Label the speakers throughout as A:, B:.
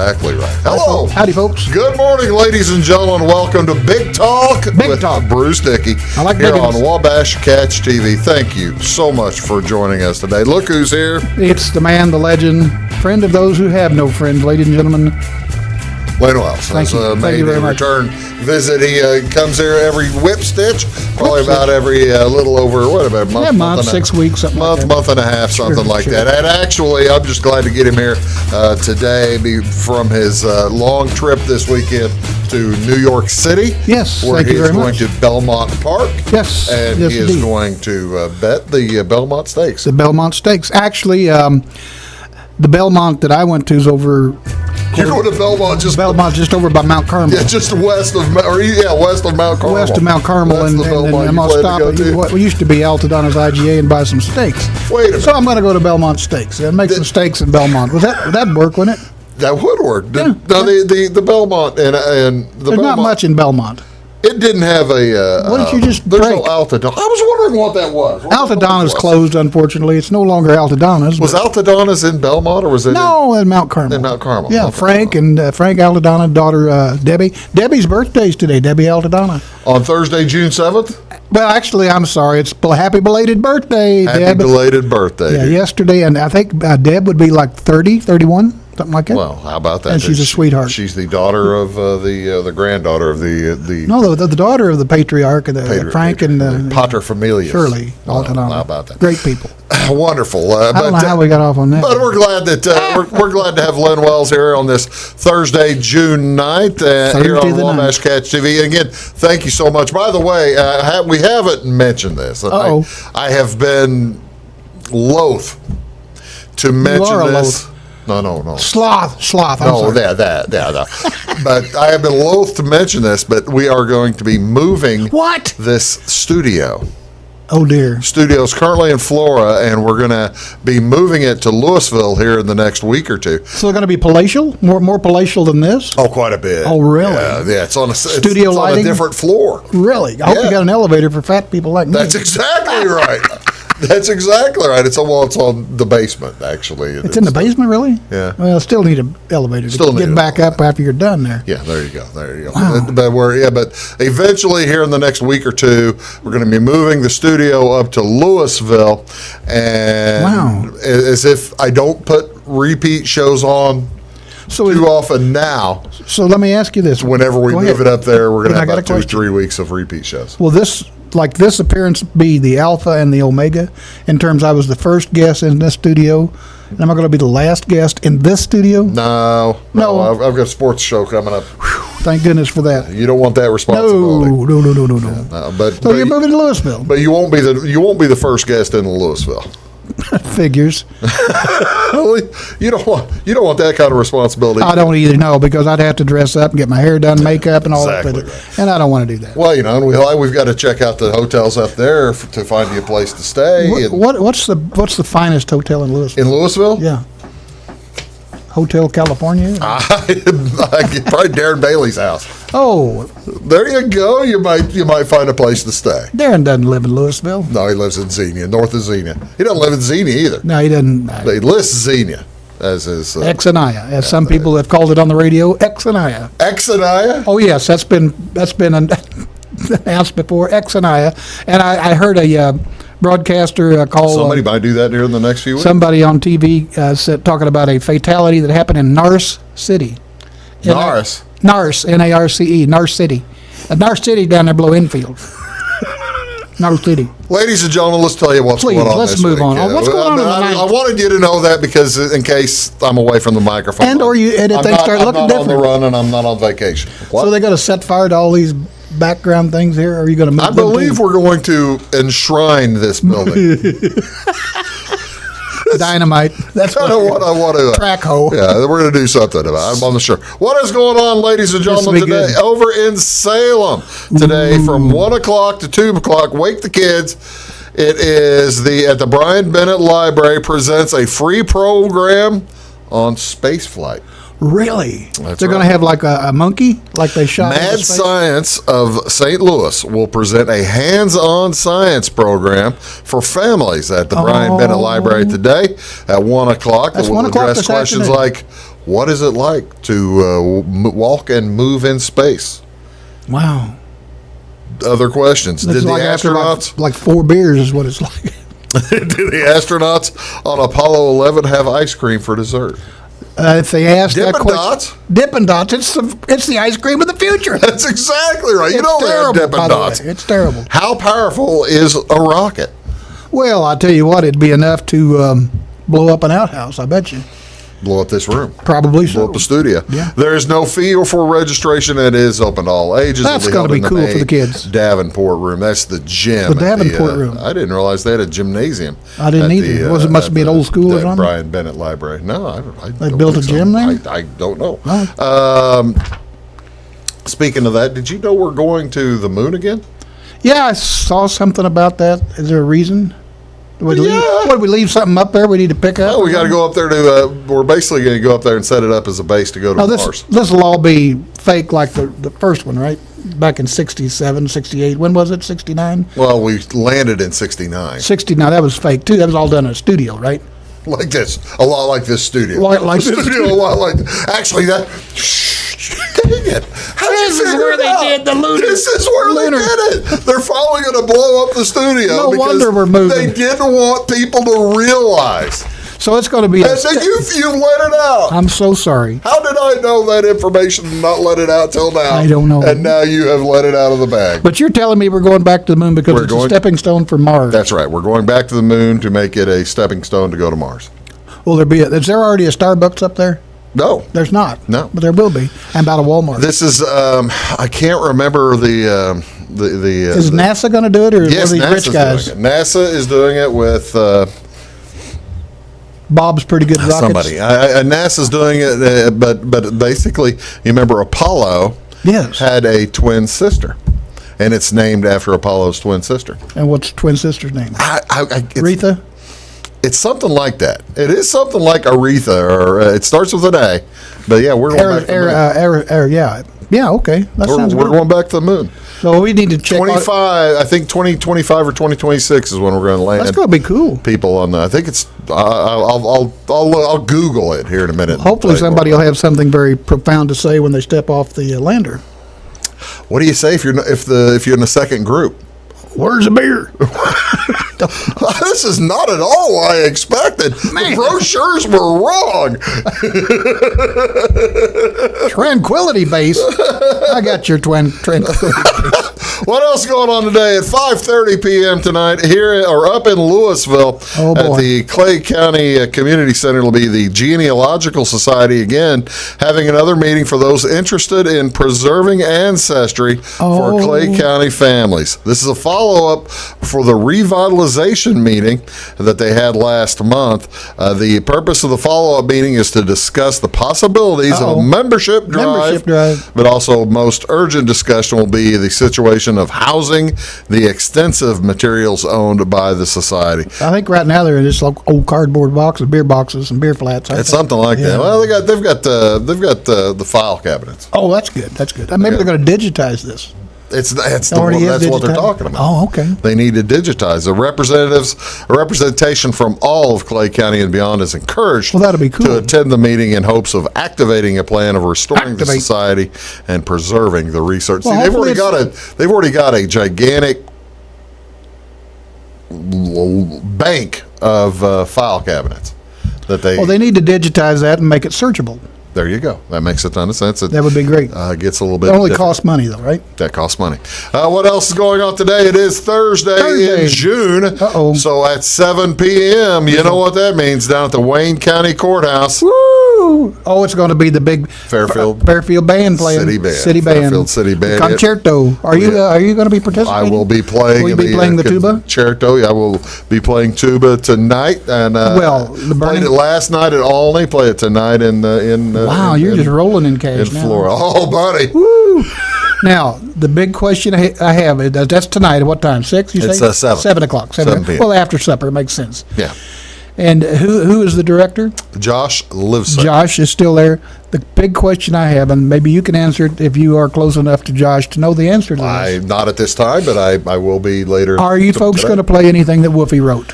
A: exactly right. Hello.
B: Howdy, folks.
A: Good morning, ladies and gentlemen. Welcome to Big Talk with Bruce Dickey here on Wabash Catch TV. Thank you so much for joining us today. Look who's here.
B: It's the man, the legend, friend of those who have no friends, ladies and gentlemen.
A: Wayne Wells.
B: Thank you. Thank you very much.
A: Return visit. He comes here every whip stitch, probably about every little over, what about a month?
B: Yeah, month, 6 weeks, something like that.
A: Month and a half, something like that. And actually, I'm just glad to get him here today from his long trip this weekend to New York City.
B: Yes,
A: where
B: thank you very
A: going
B: much.
A: to Belmont Park.
B: Yes,
A: and
B: yes,
A: he is
B: indeed.
A: going to bet the Belmont Stakes.
B: The Belmont Stakes. Actually, the Belmont that I went to is over.
A: You're going to Belmont
B: just over by Mount Carmel.
A: Yeah, just west of Mount Carmel.
B: West of Mount Carmel, and I'm going to stop at what used to be Altadonna's IGA and buy some steaks.
A: Wait a minute.
B: So I'm going to go to Belmont Stakes and make some steaks in Belmont. Would that work, wouldn't it?
A: That would work.
B: Yeah.
A: The Belmont and the
B: There's
A: Belmont,
B: not much in Belmont.
A: It didn't have a.
B: Why don't you just
A: there's
B: break?
A: no Altadonna. I was wondering what that was.
B: Altadonna's closed, unfortunately. It's no longer Altadonna's.
A: Was Altadonna's in Belmont or was it?
B: No, in Mount Carmel.
A: In Mount Carmel.
B: Yeah,
A: Okay.
B: Frank Altadonna, daughter Debbie. Debbie's birthday's today, Debbie Altadonna.
A: On Thursday, June 7th?
B: Well, actually, I'm sorry. It's happy belated birthday,
A: Happy
B: Deb.
A: belated birthday.
B: Yeah, yesterday, and I think Deb would be like 30, 31, something like that.
A: Well, how about that?
B: And she's a sweetheart.
A: She's the daughter of the granddaughter of the
B: No, the daughter of the patriarch, Frank and
A: paterfamilias.
B: Shirley Altadonna.
A: How about that?
B: Great people.
A: Wonderful.
B: I don't know how we got off on that.
A: But we're glad that we're glad to have Len Wells here on this Thursday, June 9th, here on Wabash Catch TV. And again, thank you so much. By the way, we haven't mentioned this. I have been loath to mention this. No.
B: Sloth.
A: No, that. But I have been loath to mention this, but we are going to be moving this studio.
B: Oh, dear.
A: Studio's currently in Flora, and we're going to be moving it to Louisville here in the next week or two.
B: So they're going to be palatial? More palatial than this?
A: Oh, quite a bit.
B: Oh, really?
A: Yeah, it's on
B: Studio lighting?
A: On a different floor.
B: Really? I hope you got an elevator for fat people like me.
A: That's exactly right. That's exactly right. It's on the basement, actually.
B: It's in the basement, really?
A: Yeah.
B: Well, still need an elevator to get back up after you're done there.
A: Yeah, there you go.
B: Wow.
A: But eventually, here in the next week or two, we're going to be moving the studio up to Louisville, and as if I don't put repeat shows on too often now.
B: So let me ask you this:
A: whenever we move it up there, we're going to have about 2 or 3 weeks of repeat shows.
B: Will this appearance be the alpha and the omega in terms I was the first guest in this studio, and am I going to be the last guest in this studio?
A: No. I've got a sports show coming up.
B: Whew, thank goodness for that.
A: You don't want that responsibility.
B: No.
A: But
B: you're moving to Louisville.
A: But you won't be the first guest in Louisville.
B: Figures.
A: You don't want that kind of responsibility.
B: I don't either, no, because I'd have to dress up and get my hair done, makeup, and all that.
A: Right.
B: And I don't want to do that.
A: Well, and we've got to check out the hotels up there to find you a place to stay.
B: What's the finest hotel in Louisville?
A: In Louisville?
B: Yeah. Hotel California?
A: Probably Darren Bailey's house.
B: Oh,
A: there you go. You might find a place to stay.
B: Darren doesn't live in Louisville.
A: No, he lives in Xenia, north of Xenia. He doesn't live in Xenia either.
B: No, he doesn't.
A: But he lists Xenia as his
B: Exania, as some people have called it on the radio. Exania.
A: Exania?
B: Oh yes, that's been announced before. Exania, and I heard a broadcaster call.
A: Somebody might do that here in the next few weeks.
B: Somebody on TV talking about a fatality that happened in Narce City.
A: Narce?
B: Narce, N-A-R-C-E, Narce City. Narce City down there below Enfield. Narce City.
A: Ladies and gentlemen, let's tell you what's going on.
B: Let's move on. What's going on
A: I wanted you to know that because in case I'm away from the microphone.
B: And if they start looking different.
A: I'm not on the run and I'm not on vacation. What?
B: So they're going to set fire to all these background things here, or are you going to move
A: I believe we're going to enshrine this building.
B: Dynamite.
A: That's kind of what I want to.
B: Track hoe.
A: Yeah, we're going to do something about it. I'm not sure. What is going on, ladies and gentlemen, today over in Salem? Today from 1 o'clock to 2 o'clock, Wake the Kids. It is at the Brian Bennett Library presents a free program on space flight.
B: Really? They're going to have like a monkey, like they shot.
A: Mad Science of St. Louis will present a hands-on science program for families at the Brian Bennett Library today at 1 o'clock.
B: That's
A: that will
B: 1 o'clock
A: address questions like, What is it like to walk and move in space?
B: Wow.
A: Other questions.
B: It's
A: Did the
B: like after
A: astronauts
B: like 4 beers is what it's like.
A: did the astronauts on Apollo 11 have ice cream for dessert?
B: If they ask that
A: Dippin'
B: question,
A: Dots?
B: Dippin' Dots. It's the ice cream of the future.
A: That's exactly right. You
B: It's
A: know they have
B: terrible,
A: Dippin'
B: by the
A: Dots.
B: way. It's terrible.
A: How powerful is a rocket?
B: Well, I tell you what, it'd be enough to blow up an outhouse. I bet you.
A: Blow up this room.
B: Probably
A: Blow
B: so.
A: up the studio.
B: Yeah.
A: There is no fee for registration. It is open to all ages.
B: That's
A: It'll
B: gonna
A: held
B: be
A: in the
B: cool for
A: main
B: the kids.
A: Davenport room. That's the gym.
B: The
A: at
B: Davenport room.
A: I didn't realize they had a gymnasium.
B: I didn't
A: at
B: either. Was it must be an old school or
A: the
B: something?
A: Brian Bennett Library. No, I
B: They
A: don't
B: built
A: think
B: a gym there?
A: I don't know.
B: Oh.
A: Speaking of that, did you know we're going to the moon again?
B: Yeah, I saw something about that. Is there a reason? Would
A: Yeah.
B: we leave something up there we need to pick up?
A: Oh, we got to go up there to. We're basically going to go up there and set it up as a base to go to
B: Oh,
A: Mars.
B: this will all be fake like the first one, right? Back in 67, 68. When was it? 69?
A: Well, we landed in '69.
B: 69. That was fake, too. That was all done in a studio, right?
A: Like this, a lot like this studio.
B: Like
A: The
B: this
A: studio, a lot like. Actually, that. Dang it! How'd you
B: This is
A: figure
B: where
A: it
B: they
A: out?
B: did the lunar-
A: This is where
B: lunar-
A: they did it. They're finally going to blow up the studio.
B: No
A: because
B: wonder we're moving.
A: They didn't want people to realize.
B: So it's going to be
A: And then you've let it out.
B: I'm so sorry.
A: How did I know that information and not let it out till now?
B: I don't know.
A: And now you have let it out of the bag.
B: But you're telling me we're going back to the moon because
A: We're
B: it's
A: going-
B: a stepping stone for Mars.
A: That's right. We're going back to the moon to make it a stepping stone to go to Mars.
B: Will there be? Is there already a Starbucks up there?
A: No.
B: There's not.
A: No.
B: But there will be. And about a Walmart.
A: This is I can't remember the
B: Is NASA going to do it, or
A: yes,
B: one of these
A: NASA's
B: rich guys?
A: doing it. NASA is doing it with
B: Bob's pretty good rockets.
A: somebody. NASA's doing it, but basically, you remember Apollo
B: Yes.
A: had a twin sister, and it's named after Apollo's twin sister.
B: And what's twin sister's name?
A: It's,
B: Aretha?
A: it's something like that. It is something like Aretha, or it starts with an A. But yeah, we're going back to the moon.
B: Yeah. Yeah, okay. That sounds
A: We're
B: good.
A: going back to the moon.
B: So we need to check.
A: 25, I think 2025 or 2026 is when we're going to land.
B: That's going to be cool.
A: People on the. I think it's. I'll Google it here in a minute.
B: Hopefully somebody will have something very profound to say when they step off the lander.
A: What do you say if you're in the second group?
B: Where's the beer?
A: This is not at all what I expected.
B: Man.
A: The brochures were wrong.
B: Tranquility base. I got your tranquility base.
A: What else going on today at 5:30 p.m. tonight here or up in Louisville
B: Oh, boy.
A: at the Clay County Community Center? It'll be the Genealogical Society again having another meeting for those interested in preserving ancestry for
B: Oh.
A: Clay County families. This is a follow-up for the revitalization meeting that they had last month. The purpose of the follow-up meeting is to discuss the possibilities of
B: Uh-oh.
A: a membership
B: Membership drive.
A: but also most urgent discussion will be the situation of housing the extensive materials owned by the society.
B: I think right now they're in this old cardboard boxes, beer boxes, and beer flats.
A: It's something like that.
B: Yeah.
A: Well, they've got the file cabinets.
B: Oh, that's good. That's good. Maybe they're going to digitize this.
A: That's
B: Already is
A: what they're
B: digitized?
A: talking about.
B: Oh, okay.
A: They need to digitize. The representation from all of Clay County and beyond is encouraged
B: Well, that'll be cool.
A: to attend the meeting in hopes of activating a plan of restoring the
B: Activate.
A: society and preserving the research.
B: Well,
A: See, they've already
B: hopefully
A: got a gigantic bank of file cabinets that they.
B: Well, they need to digitize that and make it searchable.
A: There you go. That makes a ton of sense. It
B: That would be great.
A: gets a little bit.
B: It only
A: different.
B: costs money, though, right?
A: That costs money. What else is going on today? It is Thursday. In June.
B: Uh-oh.
A: So at 7 p.m., you know what that means down at the Wayne County Courthouse.
B: Woo! Oh, it's going to be the big
A: Fairfield
B: band playing.
A: City Band.
B: City band.
A: Fairfield City Band.
B: Concerto. Are you going to be participating?
A: I will be playing.
B: Will you be playing the tuba?
A: Concerto. I will be playing tuba tonight. And
B: Well, the
A: played
B: Burning-
A: it last night at Olney. Play it tonight
B: Wow, you're just rolling in cash
A: in
B: now.
A: Florida. Oh, buddy.
B: Woo! Now, the big question I have is that's tonight at what time? 6, you say?
A: It's 7.
B: 7 o'clock.
A: 7 p.m.
B: Well, after supper. It makes sense.
A: Yeah.
B: And who is the director?
A: Josh Livesey.
B: Josh is still there. The big question I have, and maybe you can answer it if you are close enough to Josh to know the answer to this.
A: Not at this time, but I will be later.
B: Are you folks
A: today.
B: going to play anything that Wolfie wrote?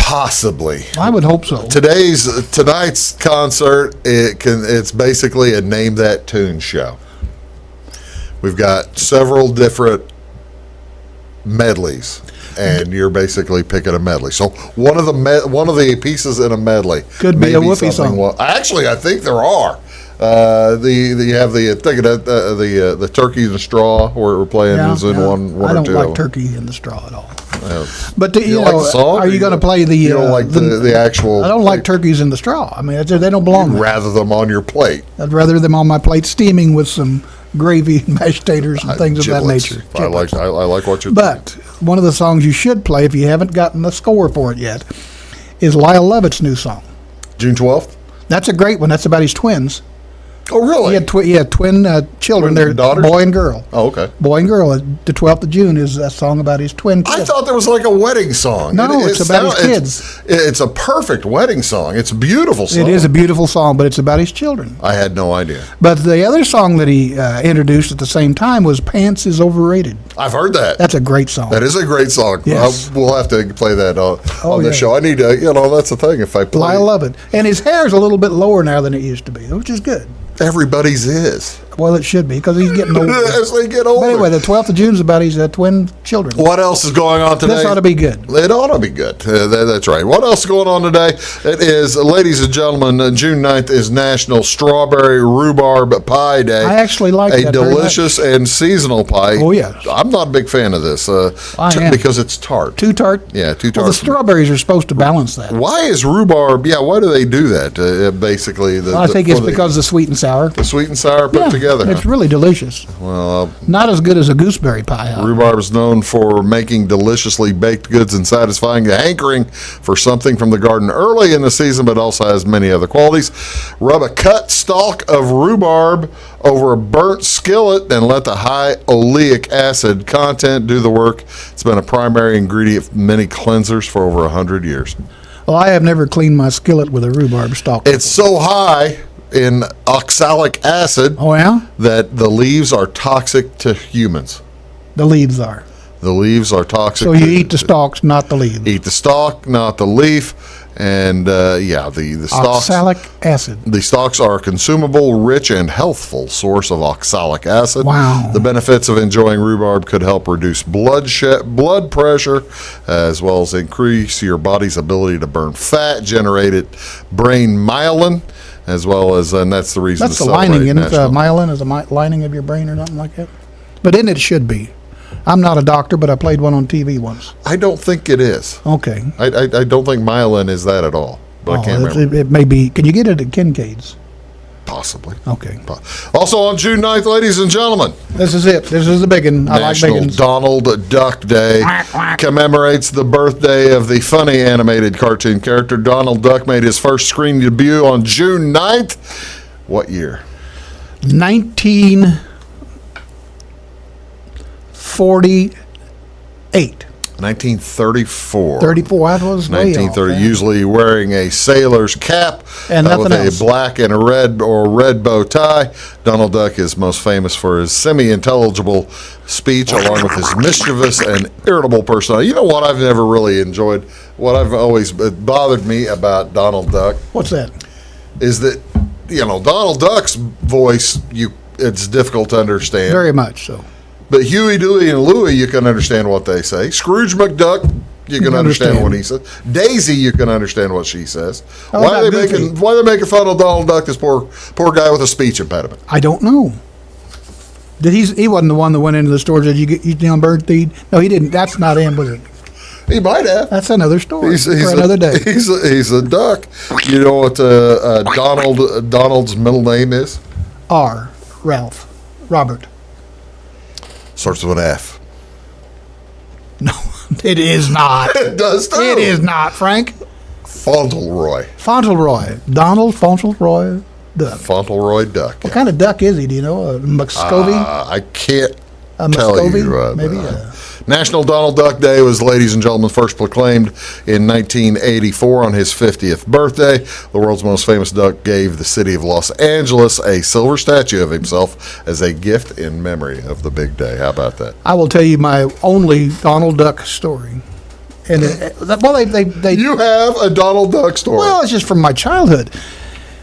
A: Possibly.
B: I would hope so.
A: Tonight's concert, it's basically a Name That Tune show. We've got several different medleys, and you're basically picking a medley. So one of the pieces in a medley
B: could be a Whoopi song.
A: Actually, I think there are. You have the turkey and the straw where we're playing is in one or two.
B: I don't like turkey and the straw at all. But
A: you like the song?
B: Are you going to play the?
A: You don't like the actual?
B: I don't like turkeys in the straw. I mean, they don't belong there.
A: Rather them on your plate.
B: I'd rather them on my plate, steaming with some gravy, mashed taters, and things of that nature.
A: I like what you're.
B: But one of the songs you should play if you haven't gotten the score for it yet is Lyle Lovett's new song.
A: June 12th.
B: That's a great one. That's about his twins.
A: Oh, really?
B: He had twin children. They're boy and girl.
A: Oh, okay.
B: Boy and girl. The 12th of June is a song about his twin kids.
A: I thought there was like a wedding song.
B: No, it's about his kids.
A: It's a perfect wedding song. It's a beautiful song.
B: It is a beautiful song, but it's about his children.
A: I had no idea.
B: But the other song that he introduced at the same time was Pants is Overrated.
A: I've heard that.
B: That's a great song.
A: That is a great song.
B: Yes.
A: We'll have to play that on the show. I need to, that's the thing. If I play.
B: I love it. And his hair's a little bit lower now than it used to be, which is good.
A: Everybody's is.
B: Well, it should be because he's getting older.
A: As they get older.
B: But anyway, the 12th of June is about his twin children.
A: What else is going on today?
B: This ought to be good.
A: It ought to be good. That's right. What else is going on today? It is, ladies and gentlemen, June 9th is National Strawberry Rhubarb Pie Day.
B: I actually like that.
A: A delicious and seasonal pie.
B: Oh, yes.
A: I'm not a big fan of this because it's tart.
B: Too tart?
A: Yeah, too tart.
B: Well, the strawberries are supposed to balance that.
A: Why is rhubarb, why do they do that, basically?
B: I think it's because the sweet and sour.
A: The sweet and sour put together.
B: It's really delicious.
A: Well,
B: not as good as a gooseberry pie. Huh?
A: Rhubarb is known for making deliciously baked goods and satisfying the hankering for something from the garden early in the season, but also has many other qualities. Rub a cut stalk of rhubarb over a burnt skillet and let the high oleic acid content do the work. It's been a primary ingredient of many cleansers for over 100 years.
B: Well, I have never cleaned my skillet with a rhubarb stalk.
A: It's so high in oxalic acid that the leaves are toxic to humans.
B: The leaves are.
A: The leaves are toxic.
B: So you eat the stalks, not the leaves.
A: Eat the stalk, not the leaf. And the stalks.
B: Oxalic acid.
A: The stalks are a consumable, rich, and healthful source of oxalic acid.
B: Wow.
A: The benefits of enjoying rhubarb could help reduce blood pressure, as well as increase your body's ability to burn fat, generated brain myelin, as well as, and that's the reason.
B: That's the lining, isn't it? Myelin is the lining of your brain or something like that. But in it should be. I'm not a doctor, but I played one on TV once.
A: I don't think it is.
B: Okay.
A: I don't think myelin is that at all. But I can't remember.
B: It may be. Can you get it at Kincaid's?
A: Possibly.
B: Okay.
A: Also on June 9th, ladies and gentlemen.
B: This is it. This is the big one. I like big ones.
A: National Donald Duck Day commemorates the birthday of the funny animated cartoon character. Donald Duck made his first screen debut on June 9th. What year?
B: 1948.
A: 1934.
B: 34, that was way
A: 1930,
B: off,
A: usually wearing a sailor's cap
B: and
A: with
B: else.
A: a black and a red bow tie. Donald Duck is most famous for his semi-intelligible speech, along with his mischievous and irritable personality. You know what I've never really enjoyed? What I've always bothered me about Donald Duck.
B: What's that?
A: Is that, Donald Duck's voice, it's difficult to understand.
B: Very much so.
A: But Huey, Dewey, and Louie, you can understand what they say. Scrooge McDuck, you can understand what he says. Daisy, you can understand what she says. Why are they making fun of Donald Duck, this poor guy with a speech impediment?
B: I don't know. He wasn't the one that went into the store and said, you down bird feed? No, he didn't. That's not him, was it?
A: He might have.
B: That's another story for another day.
A: He's a duck. You know what Donald's middle name is?
B: Robert.
A: Starts with an F.
B: No, it is not.
A: It does too.
B: It is not, Frank.
A: Fauntleroy.
B: Donald Fauntleroy Duck.
A: Fauntleroy Duck.
B: What kind of duck is he? Do you know? A Muscovy?
A: I can't
B: a
A: tell
B: Muscovy?
A: you.
B: Maybe.
A: National Donald Duck Day was, ladies and gentlemen, first proclaimed in 1984 on his 50th birthday. The world's most famous duck gave the city of Los Angeles a silver statue of himself as a gift in memory of the big day. How about that?
B: I will tell you my only Donald Duck story. And they
A: You have a Donald Duck story.
B: well, it's just from my childhood.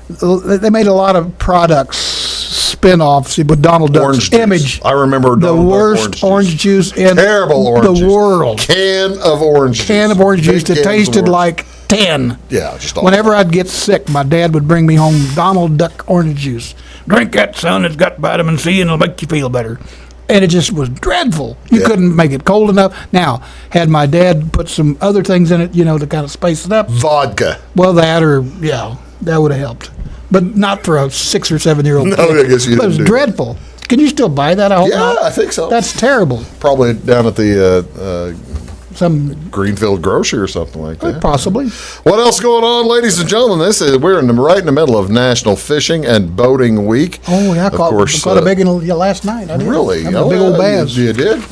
B: They made a lot of products, spin-offs with Donald Duck's
A: Orange juice.
B: image.
A: I remember
B: the
A: Donald Duck
B: worst orange juice in
A: Terrible orange
B: the
A: juice.
B: world.
A: Can of orange
B: Juice
A: Big
B: that
A: cans of
B: tasted
A: orange.
B: like 10.
A: Yeah, just awful.
B: Whenever I'd get sick, my dad would bring me home Donald Duck orange juice. Drink that, son. It's got vitamin C and it'll make you feel better. And it just was dreadful. You couldn't make it cold enough. Now, had my dad put some other things in it, to kind of spice it up,
A: Vodka.
B: well, that would have helped. But not for a 6 or 7 year old
A: No,
B: kid.
A: I guess you
B: But it was
A: didn't do
B: dreadful. Can you still buy that? I hope
A: Yeah,
B: not.
A: I think so.
B: That's terrible.
A: Probably down at the
B: Some
A: Greenfield Grocery or something like that.
B: possibly.
A: What else going on, ladies and gentlemen? We're right in the middle of National Fishing and Boating Week.
B: Oh yeah, I
A: Of
B: caught
A: course,
B: a big one last night. I did.
A: Really?
B: That was a big old bass.
A: You did?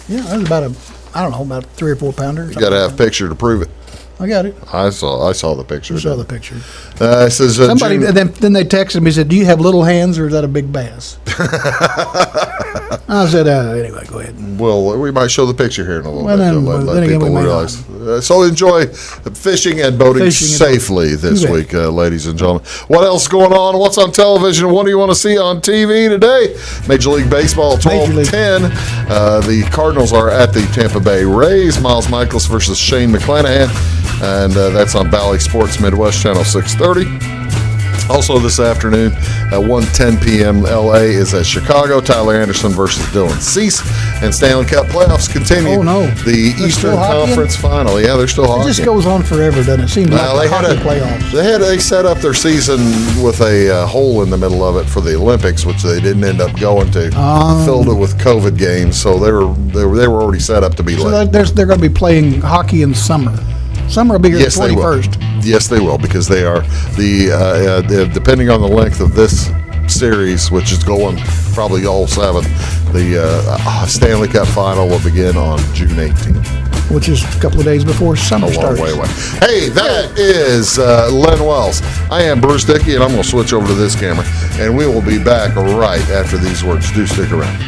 B: Yeah, that was about about 3 or 4 pounder.
A: You got to have a picture to prove it.
B: I got it.
A: I saw the picture.
B: I saw the picture.
A: It says
B: Somebody
A: June-
B: then they texted me and said, "Do you have little hands or is that a big bass?" I said, "Anyway, go ahead."
A: Well, we might show the picture here in a little
B: Well,
A: bit.
B: then-
A: to let
B: then again,
A: people
B: we may
A: realize. So enjoy fishing and boating
B: Fishing and
A: safely this
B: You bet.
A: week, ladies and gentlemen. What else is going on? What's on television? What do you want to see on TV today? Major League Baseball,
B: Major League.
A: 12:10. The Cardinals are at the Tampa Bay Rays. Miles Michaels versus Shane McClanahan, and that's on Bally Sports Midwest Channel 630. Also this afternoon at 1:10 p.m. LA is at Chicago. Tyler Anderson versus Dylan Cease. And Stanley Cup playoffs continue.
B: Oh, no.
A: The
B: They're
A: Eastern
B: still hockeying?
A: Conference final. Yeah, they're still
B: It
A: hockeying.
B: just goes on forever, doesn't it? Seems
A: Well,
B: like the hockey playoffs.
A: They set up their season with a hole in the middle of it for the Olympics, which they didn't end up going to. Filled it with COVID games, so they were already set up to be
B: So
A: late.
B: they're going to be playing hockey in summer. Summer will be here
A: Yes,
B: the
A: they will.
B: 21st.
A: Yes, they will, because they are depending on the length of this series, which is going probably all 7. The Stanley Cup final will begin on June 18th.
B: Which is a couple of days before summer
A: A long
B: starts.
A: way away. Hey, that is Len Wells. I am Bruce Dickey, and I'm going to switch over to this camera, and we will be back right after these words. Do stick around.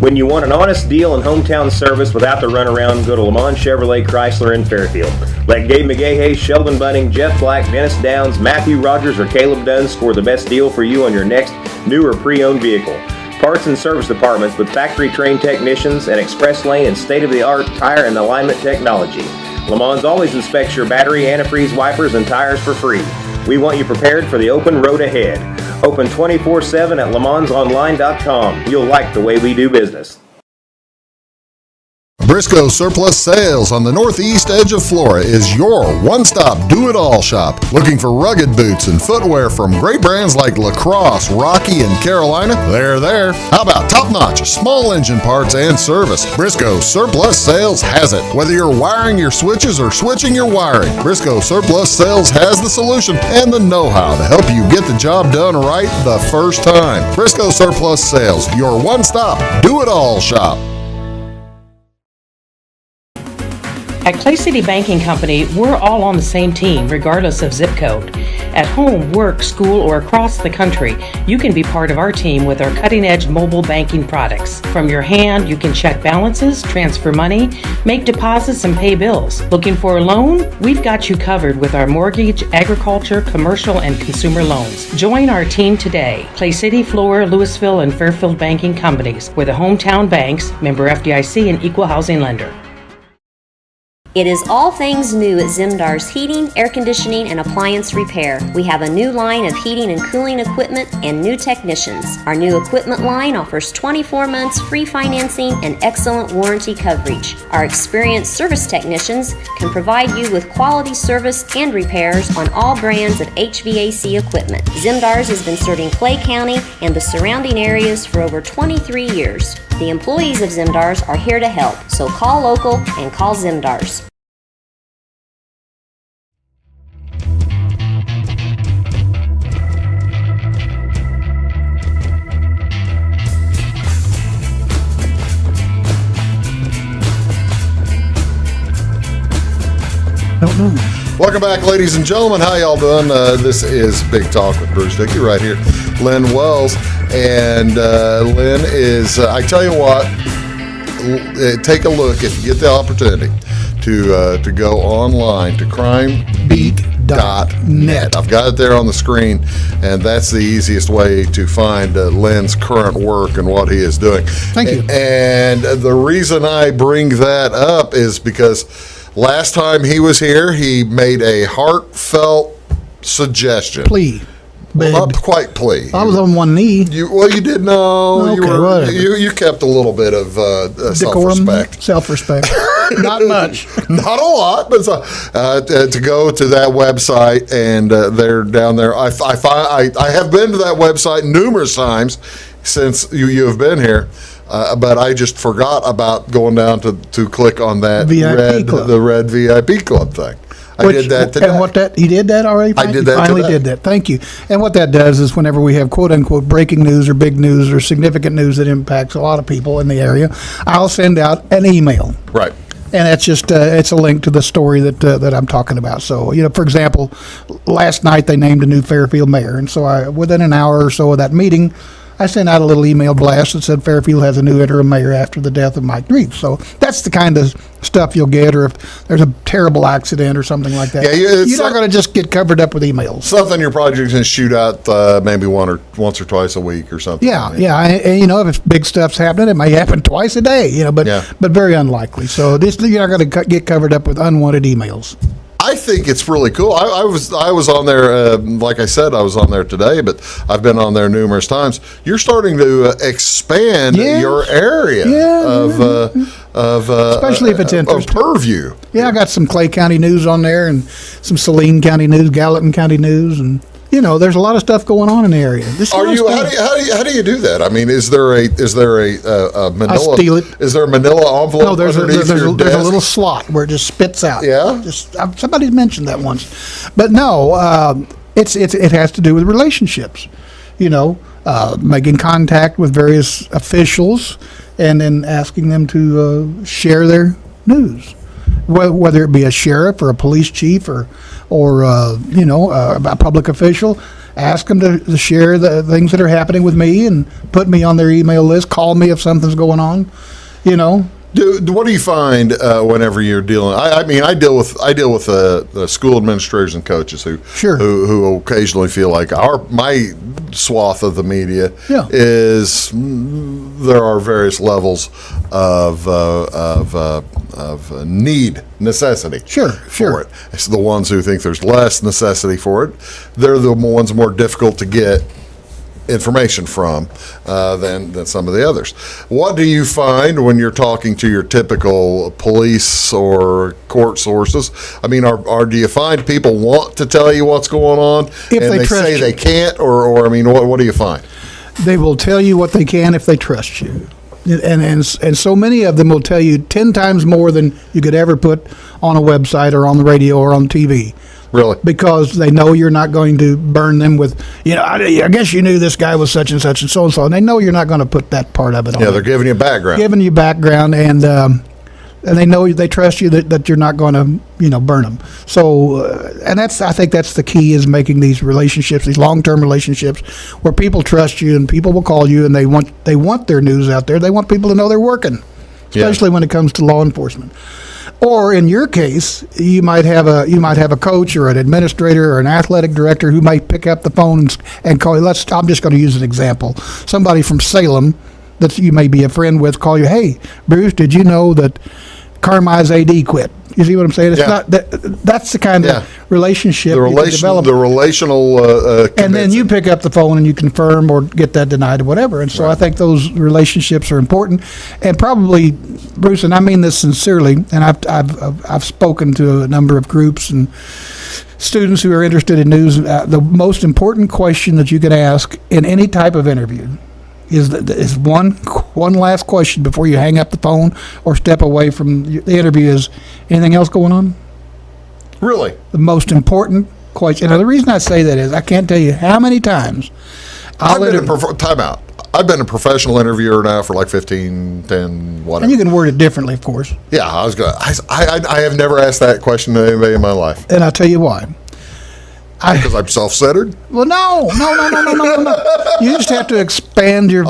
C: When you want an honest deal and hometown service without the runaround, go to Lamont Chevrolet Chrysler in Fairfield. Let Gabe McGahey, Sheldon Bunning, Jeff Black, Dennis Downs, Matthew Rogers, or Caleb Dunn score the best deal for you on your next new or pre-owned vehicle. Parts and service departments with factory-trained technicians and express lane and state-of-the-art tire and alignment technology. Lamont always inspects your battery, antifreeze, wipers, and tires for free. We want you prepared for the open road ahead. Open 24/7 at LeMansOnline.com. You'll like the way we do business.
A: Briscoe Surplus Sales on the northeast edge of Flora is your one-stop do-it-all shop. Looking for rugged boots and footwear from great brands like Lacrosse, Rocky, and Carolina? They're there. How about top-notch small engine parts and service? Briscoe Surplus Sales has it. Whether you're wiring your switches or switching your wiring, Briscoe Surplus Sales has the solution and the know-how to help you get the job done right the first time. Briscoe Surplus Sales, your one-stop do-it-all shop.
D: At Clay City Banking Company, we're all on the same team, regardless of zip code. At home, work, school, or across the country, you can be part of our team with our cutting-edge mobile banking products. From your hand, you can check balances, transfer money, make deposits, and pay bills. Looking for a loan? We've got you covered with our mortgage, agriculture, commercial, and consumer loans. Join our team today. Clay City, Flora, Louisville, and Fairfield Banking Companies. We're the hometown banks, member FDIC, and equal housing lender.
E: It is all things new at Zimdar's Heating, Air Conditioning, and Appliance Repair. We have a new line of heating and cooling equipment and new technicians. Our new equipment line offers 24 months free financing and excellent warranty coverage. Our experienced service technicians can provide you with quality service and repairs on all brands of HVAC equipment. Zimdar's has been serving Clay County and the surrounding areas for over 23 years. The employees of Zimdar's are here to help, so call local and call Zimdar's.
B: Don't know.
A: Welcome back, ladies and gentlemen. How y'all doing? This is Big Talk with Bruce Dickey right here. Len Wells. And Len is, I tell you what, take a look if you get the opportunity to go online to crimebeat.net. I've got it there on the screen, and that's the easiest way to find Len's current work and what he is doing.
B: Thank you.
A: And the reason I bring that up is because last time he was here, he made a heartfelt suggestion.
B: Plea.
A: Well, not quite plea.
B: I was on one knee.
A: You did know.
B: Okay,
A: you kept a little bit of
B: Decorum,
A: self-respect.
B: Self-respect. Not much.
A: Not a lot, but to go to that website, and they're down there. I have been to that website numerous times since you have been here. But I just forgot about going down to click on that the red VIP club thing. I did that today.
B: And you did that already?
A: I did that
B: finally
A: today.
B: did that. Thank you. And what that does is whenever we have quote unquote breaking news or big news or significant news that impacts a lot of people in the area, I'll send out an email.
A: Right.
B: And that's just it's a link to the story that I'm talking about. So, for example, last night they named a new Fairfield mayor, and so within an hour or so of that meeting, I sent out a little email blast that said Fairfield has a new interim mayor after the death of Mike Reed. So that's the kind of stuff you'll get, or if there's a terrible accident or something like that.
A: Yeah,
B: you're not going to just get covered up with emails.
A: Something your project's going to shoot out maybe once or twice a week or something.
B: Yeah. And if it's big stuff's happening, it may happen twice a day. But very unlikely. So you're not going to get covered up with unwanted emails.
A: I think it's really cool. I was on there, like I said, I was on there today, but I've been on there numerous times. You're starting to expand your area of
B: especially if it's interesting.
A: purview.
B: Yeah, I got some Clay County news on there, and some Saline County news, Gallatin County news, and there's a lot of stuff going on in the area.
A: How do you do that? I mean, is there a manila?
B: I steal it.
A: Is there a manila envelope?
B: No, there's a
A: desk?
B: little slot where it just spits out.
A: Yeah.
B: Somebody mentioned that once, but no, it has to do with relationships. Making contact with various officials, and then asking them to share their news. Whether it be a sheriff or a police chief or a public official, ask them to share the things that are happening with me and put me on their email list. Call me if something's going on.
A: What do you find whenever you're dealing? I deal with the school administrators and coaches who occasionally feel like my swath of the media is there are various levels of necessity.
B: For
A: it. It's the ones who think there's less necessity for it. They're the ones more difficult to get information from than some of the others. What do you find when you're talking to your typical police or court sources? I mean, do you find people want to tell you what's going on
B: if
A: and they say they can't, or I mean, what do you find?
B: They will tell you what they can if they trust you. And so many of them will tell you 10 times more than you could ever put on a website or on the radio or on TV.
A: Really?
B: Because they know you're not going to burn them with, I guess you knew this guy was such and such and so and so, and they know you're not going to put that part of it on.
A: Yeah, they're giving you background.
B: And they know they trust you that you're not going to, burn them. So, and I think that's the key, is making these relationships, these long-term relationships, where people trust you and people will call you and they want their news out there. They want people to know they're working, especially when it comes to law enforcement. Or in your case, you might have a coach or an administrator or an athletic director who might pick up the phone and call you. I'm just going to use an example. Somebody from Salem that you may be a friend with call you. Hey, Bruce, did you know that Carmi's AD quit? You see what I'm saying? It's not that's the kind of relationship you can develop.
A: The relational
B: and then you pick up the phone and you confirm or get that denied or whatever. And so I think those relationships are important. And probably, Bruce, and I mean this sincerely, and I've spoken to a number of groups and students who are interested in news. The most important question that you can ask in any type of interview is one last question before you hang up the phone or step away from the interview is, anything else going on?
A: Really?
B: The most important question. Now, the reason I say that is I can't tell you how many times
A: I've been a professional interviewer now for like 15, 10, whatever.
B: And you can word it differently, of course.
A: Yeah, I have never asked that question to anybody in my life.
B: And I'll tell you why.
A: Because I'm self-centered?
B: Well, no. You just have to expand your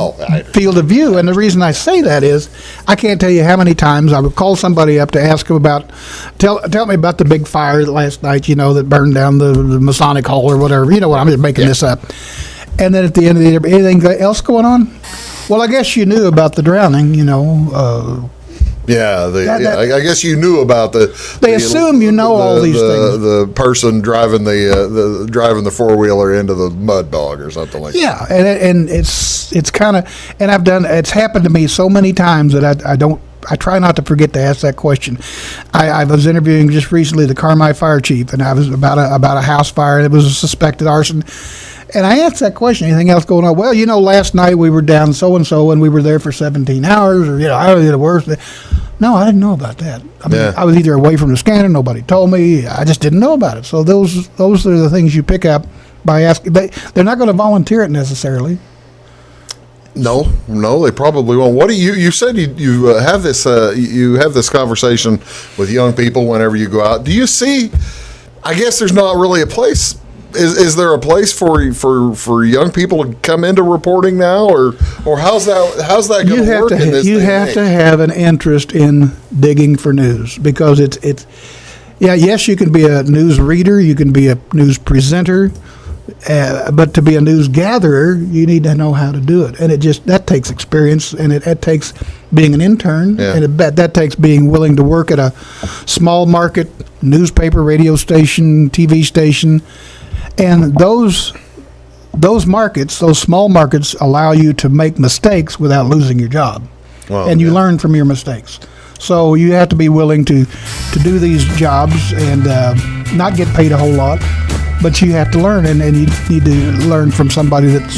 B: field of view. And the reason I say that is I can't tell you how many times I would call somebody up to ask them about, tell me about the big fire last night, that burned down the Masonic Hall or whatever. You know what, I'm just making this up. And then at the end of the day, anything else going on? Well, I guess you knew about the drowning,
A: I guess you knew about
B: They assume you know all these things.
A: The person driving the 4-wheeler into the mud bog or something like that.
B: Yeah, and it's kind of, and it's happened to me so many times that I try not to forget to ask that question. I was interviewing just recently the Carmi fire chief, and I was about a house fire, and it was a suspected arson. And I asked that question, anything else going on? Well, last night we were down so-and-so, and we were there for 17 hours, or, I don't know the worst. No, I didn't know about that. I was either away from the scanner, nobody told me, I just didn't know about it. So those are the things you pick up by asking. They're not going to volunteer it necessarily.
A: No, they probably won't. What do you said you have this conversation with young people whenever you go out. Do you see, I guess there's not really a place. Is there a place for young people to come into reporting now, or how's that going to work in this?
B: You have to have an interest in digging for news, because yes, you can be a news reader, you can be a news presenter, but to be a news gatherer, you need to know how to do it, and that takes experience, and it takes being an intern, and that takes being willing to work at a small market newspaper, radio station, TV station. And those markets, those small markets, allow you to make mistakes without losing your job. And you learn from your mistakes. So you have to be willing to do these jobs and not get paid a whole lot, but you have to learn, and you need to learn from somebody that's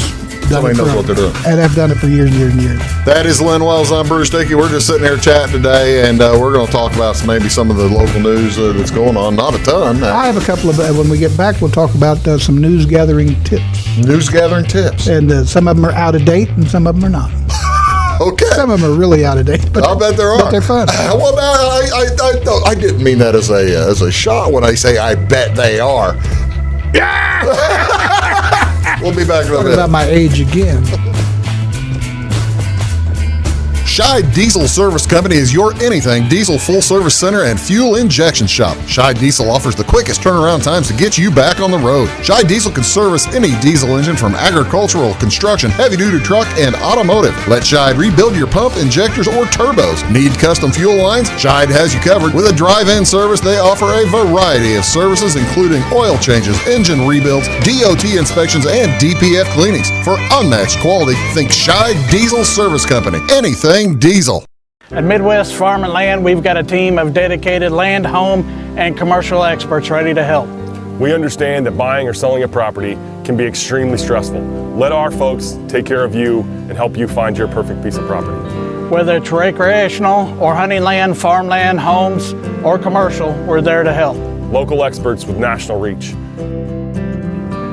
A: somebody knows what they're doing.
B: And I've done it for years and years and years.
A: That is Lynn Wells. I'm Bruce Dickey. We're just sitting here chatting today, and we're going to talk about maybe some of the local news that's going on. Not a ton.
B: I have a couple of, when we get back, we'll talk about some news gathering tips.
A: News gathering tips.
B: And some of them are out of date, and some of them are not.
A: Okay.
B: Some of them are really out of date, but
A: I bet there are.
B: But they're fun.
A: Well, I didn't mean that as a shot when I say I bet they are. Yeah. We'll be back in a minute.
B: About my age again.
A: Scheid Diesel Service Company is your anything diesel full service center and fuel injection shop. Scheid Diesel offers the quickest turnaround times to get you back on the road. Scheid Diesel can service any diesel engine from agricultural, construction, heavy-duty truck, and automotive. Let Scheid rebuild your pump, injectors, or turbos. Need custom fuel lines? Scheid has you covered. With a drive-in service, they offer a variety of services, including oil changes, engine rebuilds, DOT inspections, and DPF cleanings. For unmatched quality, think Scheid Diesel Service Company. Anything diesel.
F: At Midwest Farm and Land, we've got a team of dedicated land, home, and commercial experts ready to help.
G: We understand that buying or selling a property can be extremely stressful. Let our folks take care of you and help you find your perfect piece of property.
F: Whether it's recreational or hunting land, farmland, homes, or commercial, we're there to help.
G: Local experts with national reach.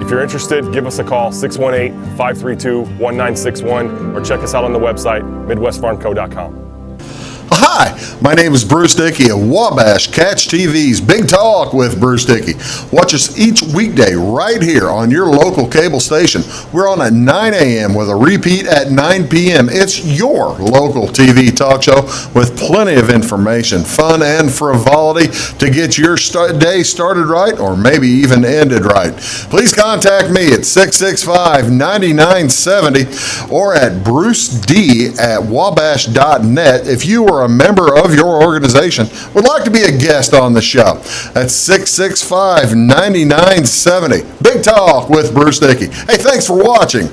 G: If you're interested, give us a call, 618-532-1961, or check us out on the website, MidwestFarmCo.com.
A: Hi, my name is Bruce Dickey of Wabash Catch TV's Big Talk with Bruce Dickey. Watch us each weekday right here on your local cable station. We're on at 9 a.m. with a repeat at 9 p.m. It's your local TV talk show with plenty of information, fun, and frivolity to get your day started right or maybe even ended right. Please contact me at 665-9970 or at bruced@wabash.net if you are a member of your organization would like to be a guest on the show. That's 665-9970. Big Talk with Bruce Dickey. Hey, thanks for watching.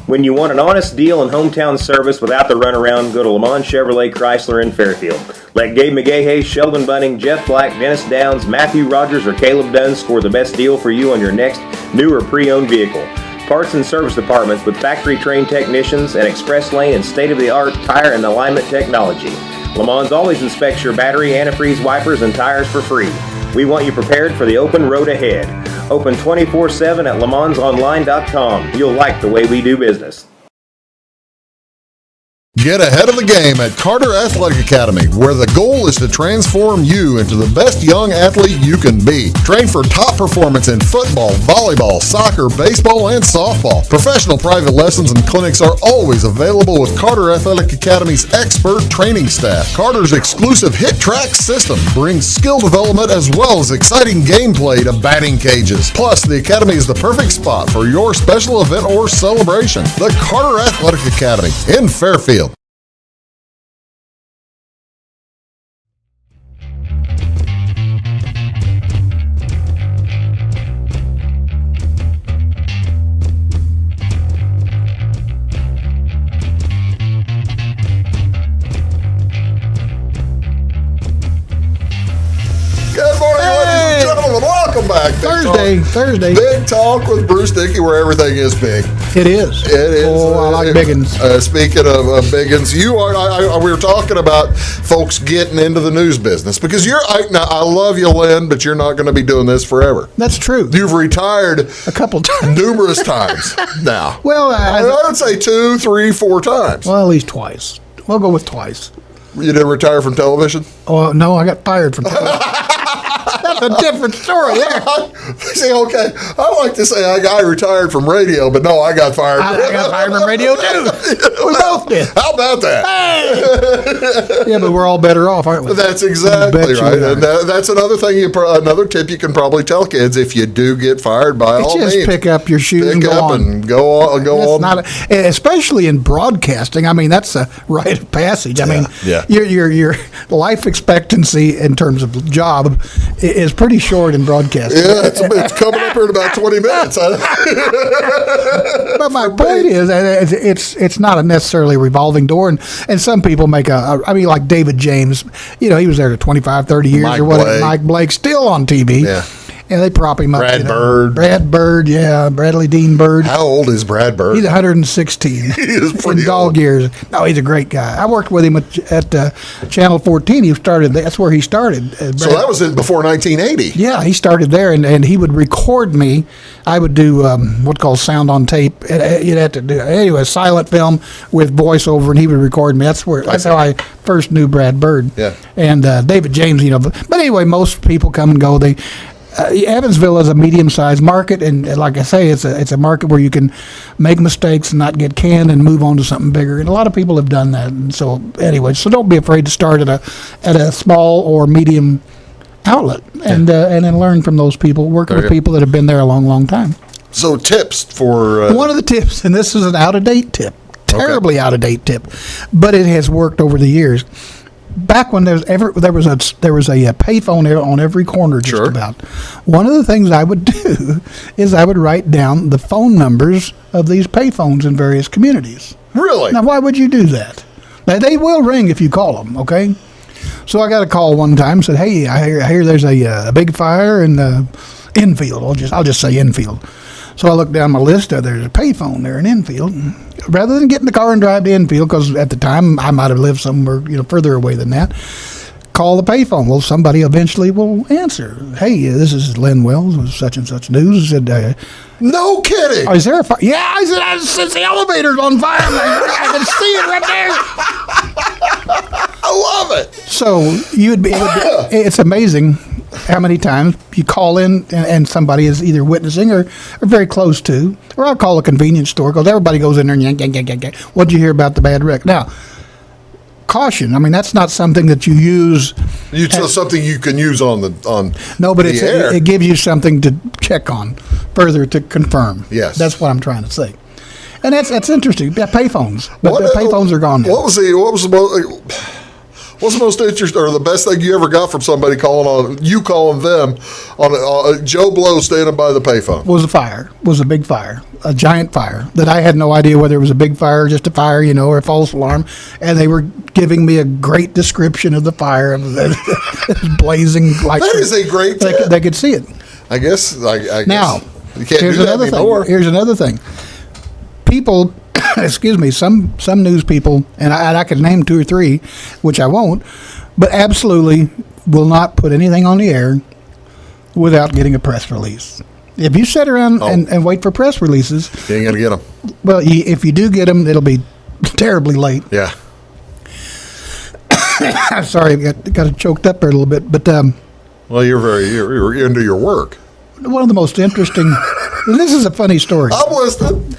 C: When you want an honest deal and hometown service without the runaround, go to Lamont Chevrolet Chrysler in Fairfield. Let Gabe McGahey, Sheldon Bunning, Jeff Black, Dennis Downs, Matthew Rogers, or Caleb Dunn score the best deal for you on your next new or pre-owned vehicle. Parts and service departments with factory-trained technicians and express lane and state-of-the-art tire and alignment technology. Lamont always inspects your battery, antifreeze, wipers, and tires for free. We want you prepared for the open road ahead. Open 24/7 at LeMansOnline.com. You'll like the way we do business.
A: Get ahead of the game at Carter Athletic Academy, where the goal is to transform you into the best young athlete you can be. Train for top performance in football, volleyball, soccer, baseball, and softball. Professional private lessons and clinics are always available with Carter Athletic Academy's expert training staff. Carter's exclusive Hit Track system brings skill development as well as exciting gameplay to batting cages. Plus, the Academy is the perfect spot for your special event or celebration. The Carter Athletic Academy in Fairfield. Welcome back.
B: Thursday.
A: Big Talk with Bruce Dickey, where everything is big.
B: It is.
A: It is.
B: Oh, I like biggins.
A: Speaking of biggins, we were talking about folks getting into the news business because I love you, Lynn, but you're not going to be doing this forever.
B: That's true.
A: You've retired
B: a couple times,
A: numerous times now.
B: Well,
A: I would say 2, 3, 4 times.
B: Well, at least twice. We'll go with twice.
A: You didn't retire from television?
B: Oh no, I got fired from television. That's a different story there.
A: See, okay, I like to say I retired from radio, but no, I got fired.
B: I got fired from radio too. We both did.
A: How about that?
B: Hey! Yeah, but we're all better off, aren't we?
A: That's exactly right. And that's another thing. Another tip you can probably tell kids: if you do get fired, by all means,
B: pick up your shoes and go on.
A: Go on.
B: Especially in broadcasting. I mean, that's a rite of passage. I mean, your life expectancy in terms of job is pretty short in broadcasting.
A: Yeah, it's coming up here in about 20 minutes.
B: But my point is, it's not a necessarily revolving door, and some people make like David James, he was there for 25, 30 years or whatever. Mike Blake still on TV. Yeah. And they prop him up. Brad Bird, yeah. Bradley Dean Bird.
A: How old is Brad Bird?
B: He's 116.
A: He is pretty
B: in dog
A: old.
B: Years. No, he's a great guy. I worked with him at Channel 14. That's where he started.
A: So that was before 1980.
B: Yeah, he started there, and he would record me. I would do what's called sound on tape. You'd have to do anyway, silent film with voiceover, and he would record me. That's how I first knew Brad Bird.
A: Yeah.
B: And David James, But anyway, most people come and go. Evansville is a medium-sized market, and like I say, it's a market where you can make mistakes and not get canned and move on to something bigger. And a lot of people have done that. And so, anyway, don't be afraid to start at a small or medium outlet, and then learn from those people, working with people that have been there a long, long time.
A: So, tips for
B: one of the tips, and this is an out-of-date tip, terribly out-of-date tip, but it has worked over the years. Back when there was a payphone on every corner, just about. One of the things I would do is I would write down the phone numbers of these payphones in various communities.
A: Really?
B: Now, why would you do that? Now, they will ring if you call them. Okay. So I got a call one time. Said, "Hey, I hear there's a big fire in Enfield." I'll just say Enfield. So I looked down my list. There's a payphone there in Enfield. Rather than get in the car and drive to Enfield, because at the time I might have lived somewhere further away than that, call the payphone. Well, somebody eventually will answer. Hey, this is Lynn Wells with such and such news. I said,
A: no kidding.
B: Is there a fire? Yeah, I said, the elevator's on fire. I can see it right there.
A: I love it.
B: So it's amazing how many times you call in and somebody is either witnessing or very close to, or I'll call a convenience store because everybody goes in there and yank. What'd you hear about the bad wreck? Now, caution. I mean, that's not something that you use.
A: It's something you can use on
B: no, but
A: the air.
B: It gives you something to check on further to confirm.
A: Yes,
B: that's what I'm trying to say, and that's interesting. Payphones, but the payphones are gone now.
A: What's the most interesting or the best thing you ever got from somebody calling them on Joe Blow standing by the payphone?
B: Was a big fire, a giant fire that I had no idea whether it was a big fire or just a fire, or a false alarm. And they were giving me a great description of the fire. It was blazing like
A: that is a great tip.
B: They could see it.
A: I guess.
B: Now,
A: you can't do that anymore.
B: Here's another thing. People. Excuse me, some news people, and I could name 2 or 3, which I won't, but absolutely will not put anything on the air without getting a press release. If you sit around and wait for press releases,
A: you ain't gonna get them.
B: Well, if you do get them, it'll be terribly late.
A: Yeah.
B: Sorry, I got choked up there a little bit. But
A: Well, you're into your work.
B: one of the most interesting. This is a funny story.
A: I'm listening.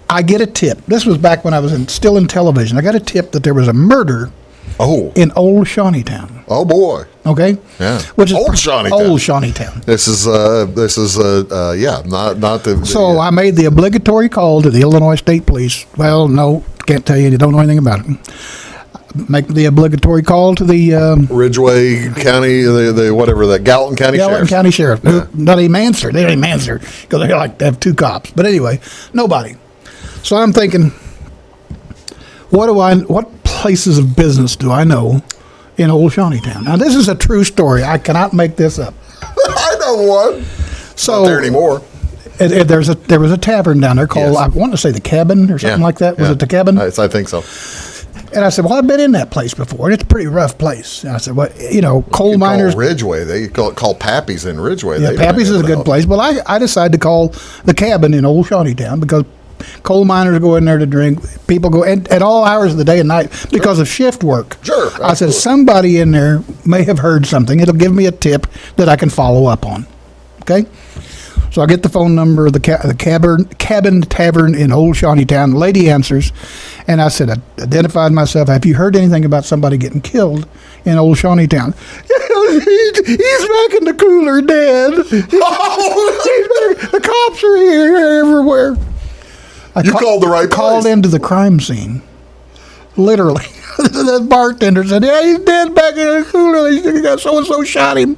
B: I get a tip. This was back when I was still in television. I got a tip that there was a murder in Old Shawneetown.
A: Oh boy.
B: Okay.
A: Yeah.
B: Which is
A: Old Shawneetown.
B: Old Shawneetown.
A: This is not the.
B: So I made the obligatory call to the Illinois State Police. Well, no, can't tell you. You don't know anything about it. Make the obligatory call to the
A: Ridgeway County, the whatever, the Gallatin County Sheriff.
B: County Sheriff. Not even answer. They don't even answer because they like to have two cops. But anyway, nobody. So I'm thinking, what places of business do I know in Old Shawneetown? Now this is a true story. I cannot make this up.
A: I know one.
B: So
A: not there anymore.
B: There was a tavern down there called, I want to say the Cabin or something like that. Was it the Cabin?
A: I think so.
B: And I said, well, I've been in that place before, and it's a pretty rough place. And I said, well, coal miners.
A: Ridgeway. They call Pappy's in Ridgeway.
B: Yeah, Pappy's is a good place. Well, I decided to call the Cabin in Old Shawneetown because coal miners go in there to drink. People go at all hours of the day and night because of shift work.
A: Sure.
B: I said, somebody in there may have heard something. It'll give me a tip that I can follow up on. Okay? So I get the phone number of the Cabin Tavern in Old Shawneetown. The lady answers, and I said, I identified myself. Have you heard anything about somebody getting killed in Old Shawneetown? He's back in the cooler dead. The cops are here everywhere.
A: You called the right place.
B: Called into the crime scene. Literally. The bartender said, yeah, he's dead back in the cooler. He got so-and-so shot him.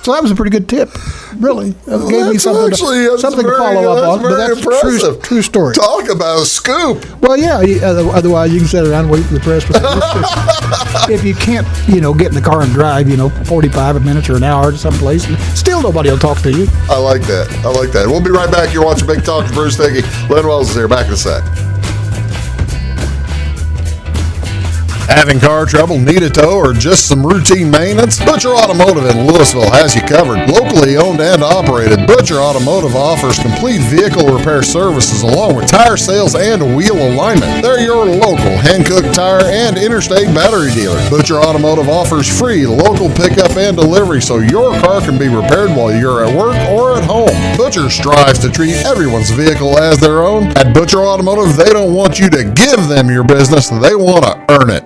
B: So that was a pretty good tip, really. That gave me something to follow up on. But that's a true story.
A: Talk about a scoop.
B: Well, yeah. Otherwise, you can sit around and wait for the press. If you can't, get in the car and drive, 45 minutes or an hour to someplace, still nobody will talk to you.
A: I like that. We'll be right back. You're watching Big Talk with Bruce Dickey. Len Wells is here. Back in a sec. Having car trouble, need a tow, or just some routine maintenance? Butcher Automotive in Louisville has you covered. Locally owned and operated, Butcher Automotive offers complete vehicle repair services along with tire sales and wheel alignment. They're your local Hankook tire and interstate battery dealer. Butcher Automotive offers free local pickup and delivery so your car can be repaired while you're at work or at home. Butcher strives to treat everyone's vehicle as their own. At Butcher Automotive, they don't want you to give them your business, they want to earn it.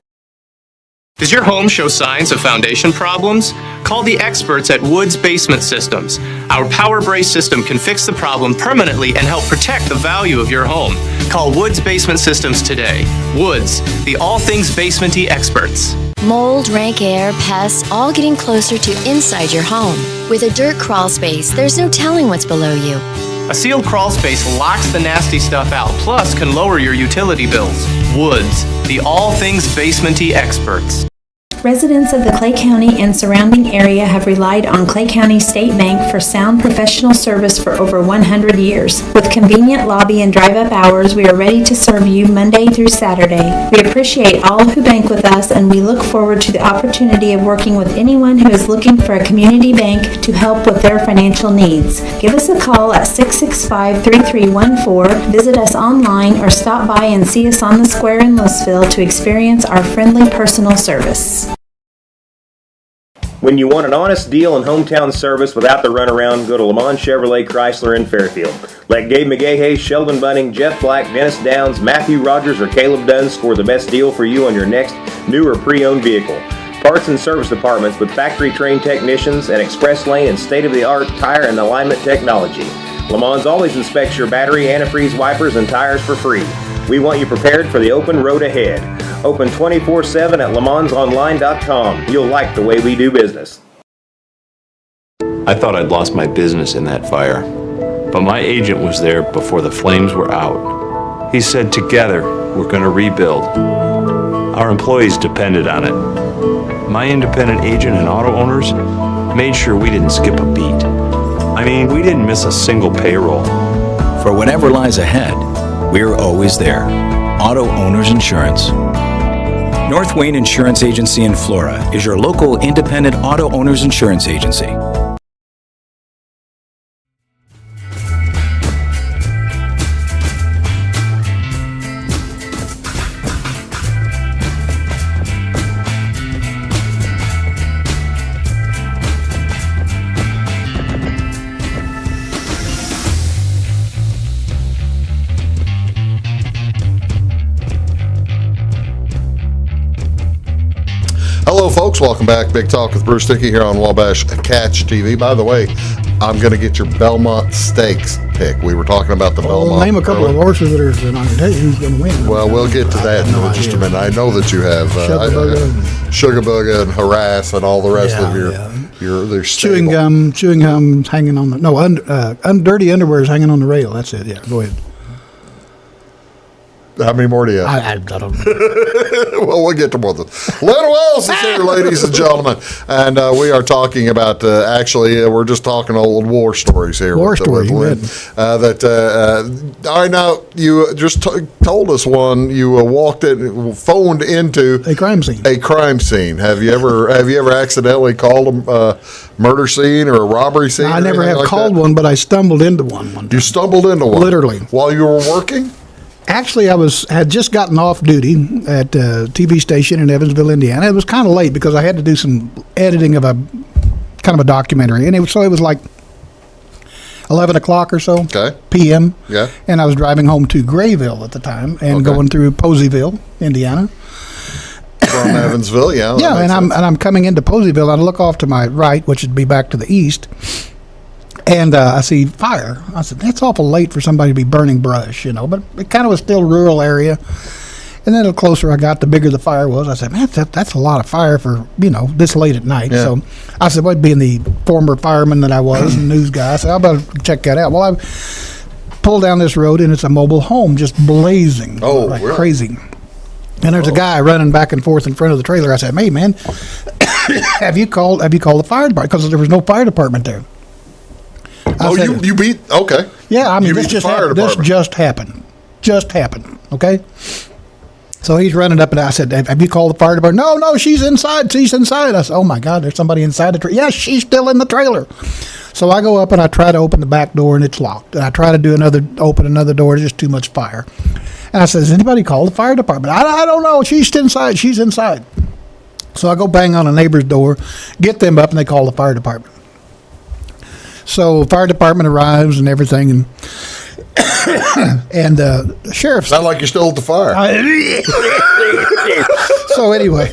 H: Does your home show signs of foundation problems? Call the experts at Woods Basement Systems. Our Power Brace system can fix the problem permanently and help protect the value of your home. Call Woods Basement Systems today. Woods, the all things basement-y experts.
I: Mold, rank air, pests, all getting closer to inside your home. With a dirt crawl space, there's no telling what's below you.
H: A sealed crawl space locks the nasty stuff out, plus can lower your utility bills. Woods, the all things basement-y experts.
J: Residents of the Clay County and surrounding area have relied on Clay County State Bank for sound professional service for over 100 years. With convenient lobby and drive-up hours, we are ready to serve you Monday through Saturday. We appreciate all who bank with us, and we look forward to the opportunity of working with anyone who is looking for a community bank to help with their financial needs. Give us a call at 665-3314, visit us online, or stop by and see us on the square in Louisville to experience our friendly personal service.
C: When you want an honest deal and hometown service without the runaround, go to Lamont Chevrolet Chrysler in Fairfield. Let Gabe McGahey, Sheldon Bunning, Jeff Black, Dennis Downs, Matthew Rogers, or Caleb Dunn score the best deal for you on your next new or pre-owned vehicle. Parts and service departments with factory-trained technicians and express lane and state-of-the-art tire and alignment technology. Lamont always inspects your battery, antifreeze, wipers, and tires for free. We want you prepared for the open road ahead. Open 24/7 at LeMansOnline.com. You'll like the way we do business.
K: I thought I'd lost my business in that fire, but my agent was there before the flames were out. He said, together, we're going to rebuild. Our employees depended on it. My independent agent and auto owners made sure we didn't skip a beat. I mean, we didn't miss a single payroll.
L: For whatever lies ahead, we're always there. Auto Owners Insurance. North Wayne Insurance Agency in Flora is your local independent auto owners insurance agency.
A: folks, welcome back. Big Talk with Bruce Dickey here on Wabash Catch TV. By the way, I'm going to get your Belmont Stakes pick. We were talking about the Belmont.
B: Name a couple of horses that are, and I can tell you who's going to win.
A: Well, we'll get to that in just a minute. I know that you have Sugarbugger and Harass and all the rest of your
B: chewing gum hanging on the dirty underwear is hanging on the rail. That's it. Yeah, go ahead.
A: How many more do you have?
B: I don't know.
A: Well, we'll get to more of this. Len Wells is here, ladies and gentlemen. And we are talking about, we're just talking old war stories here.
B: War stories.
A: All right, now, you just told us one. You phoned into
B: a crime scene.
A: A crime scene. Have you ever accidentally called a murder scene or a robbery scene?
B: I never have called one, but I stumbled into one time.
A: You stumbled into one?
B: Literally.
A: While you were working?
B: Actually, I had just gotten off duty at a TV station in Evansville, Indiana. It was kind of late because I had to do some editing of a documentary, and it was like 11 o'clock or so p.m.
A: Yeah.
B: And I was driving home to Grayville at the time and going through Poseyville, Indiana.
A: From Evansville, yeah.
B: Yeah, and I'm coming into Poseyville, and I look off to my right, which would be back to the east. And I see fire. I said, that's awful late for somebody to be burning brush, but it kind of was still rural area. And then the closer I got, the bigger the fire was. I said, man, that's a lot of fire for, this late at night. Yeah. So I said, well, being the former fireman that I was, and news guy, I said, I better check that out. Well, I pulled down this road, and it's a mobile home just blazing like crazy. And there's a guy running back and forth in front of the trailer. I said, hey, man, have you called the fire department? Because there was no fire department there.
A: You beat, okay.
B: Yeah, I mean, this just happened. Just happened, okay? So he's running up, and I said, have you called the fire department? No, she's inside. I said, oh, my God, there's somebody inside the trailer. Yeah, she's still in the trailer. So I go up, and I try to open the back door, and it's locked. And I try to open another door, there's just too much fire. And I said, has anybody called the fire department? I don't know. She's inside. She's inside. So I go bang on a neighbor's door, get them up, and they call the fire department. So fire department arrives and everything, and the sheriff.
A: Sound like you're still at the fire.
B: So anyway.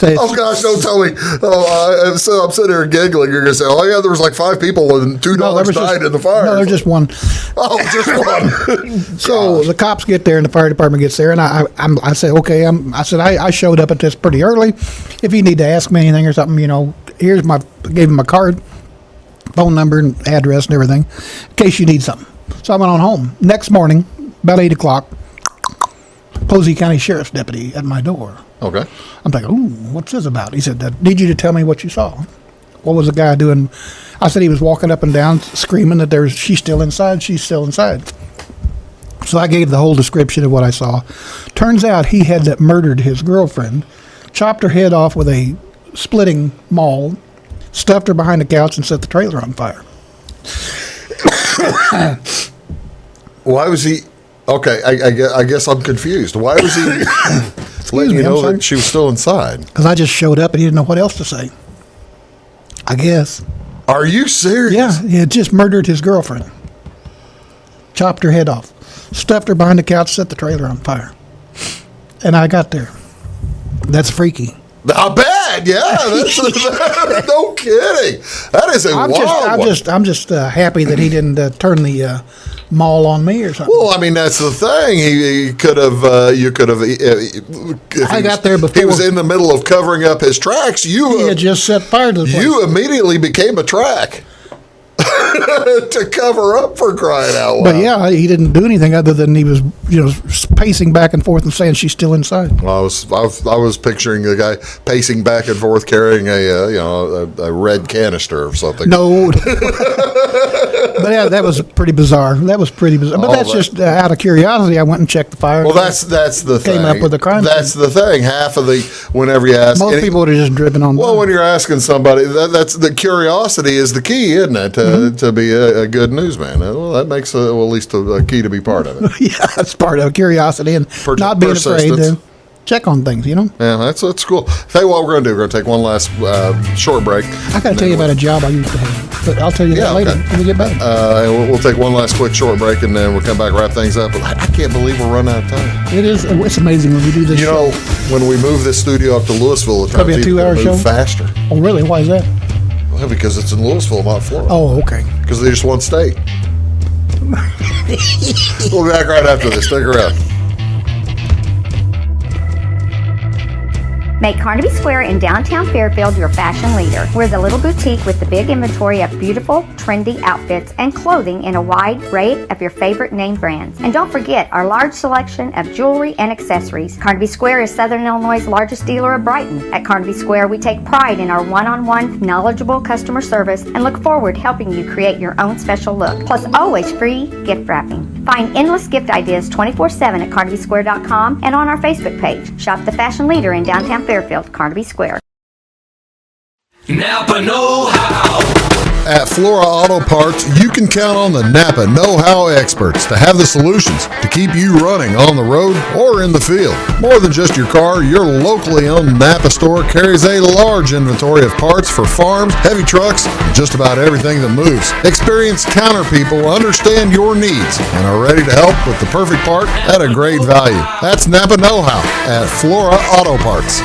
A: Oh gosh! Don't tell me. I'm sitting here giggling. You're gonna say, "Oh yeah, there was like 5 people and 2 dogs died in the fire."
B: No, there's just one.
A: Oh, just one.
B: So the cops get there and the fire department gets there, and I say, "Okay." I showed up at this pretty early. If you need to ask me anything or something, gave him my card, phone number and address and everything, in case you need something. So I went on home. Next morning, about 8 o'clock, Posey County Sheriff's deputy at my door.
A: Okay.
B: I'm thinking, ooh, what's this about? He said, I need you to tell me what you saw. What was the guy doing? I said he was walking up and down screaming that she's still inside, she's still inside. So I gave the whole description of what I saw. Turns out he had murdered his girlfriend, chopped her head off with a splitting maul, stuffed her behind the couch, and set the trailer on fire.
A: Why was he... Okay, I guess I'm confused. Why was he letting you know that she was still inside?
B: Because I just showed up and he didn't know what else to say. I guess.
A: Are you serious?
B: Yeah, he had just murdered his girlfriend. Chopped her head off. Stuffed her behind the couch, set the trailer on fire. And I got there. That's freaky.
A: I bet, yeah. That's no kidding. That is a wild one.
B: I'm just happy that he didn't turn the maul on me or something.
A: Well, I mean, that's the thing. He could have. You could have.
B: I got there before.
A: He was in the middle of covering up his tracks. He
B: had just set fire to the place.
A: You immediately became a track. To cover up, for crying out loud.
B: But yeah, he didn't do anything other than he was, pacing back and forth and saying she's still inside.
A: Well, I was picturing the guy pacing back and forth carrying a red canister or something.
B: No, but yeah, that was pretty bizarre. But that's just out of curiosity. I went and checked the fire.
A: Well, that's the thing.
B: Came up with a crime.
A: That's the thing. Half of whenever you ask,
B: most people would have just driven on.
A: Well, when you're asking somebody, that's the curiosity is the key, isn't it? To be a good newsman. Well, that makes at least a key to be part of it.
B: Yeah, that's part of curiosity and not being afraid to check on things, Yeah,
A: that's cool. Tell you what we're going to do. We're going to take one last short break.
B: I got to tell you about a job I used to have. but I'll tell you that later when we get back.
A: And we'll take one last quick short break, and then we'll come back, wrap things up. But I can't believe we're running out of time.
B: It is. It's amazing when we do this.
A: You know, when we move this studio up to Louisville, it's
B: probably a 2-hour show
A: faster.
B: Oh, really? Why is that?
A: Well, because it's in Louisville, not Florida.
B: Oh, okay.
A: Because they're just one state. We'll be back right after this. Stick around.
M: Make Carnaby Square in downtown Fairfield your fashion leader. We're the little boutique with the big inventory of beautiful, trendy outfits and clothing in a wide array of your favorite name brands. And don't forget our large selection of jewelry and accessories. Carnaby Square is Southern Illinois' largest dealer of Brighton. At Carnaby Square, we take pride in our one-on-one, knowledgeable customer service and look forward to helping you create your own special look. Plus, always free gift wrapping. Find endless gift ideas 24/7 at CarnabySquare.com and on our Facebook page. Shop the fashion leader in downtown Fairfield, Carnaby Square.
N: Napa know-how.
A: At Flora Auto Parts, you can count on the Napa know-how experts to have the solutions to keep you running on the road or in the field. More than just your car, your locally owned Napa store carries a large inventory of parts for farms, heavy trucks, and just about everything that moves. Experienced counter people understand your needs and are ready to help with the perfect part at a great value. That's Napa know-how at Flora Auto Parts.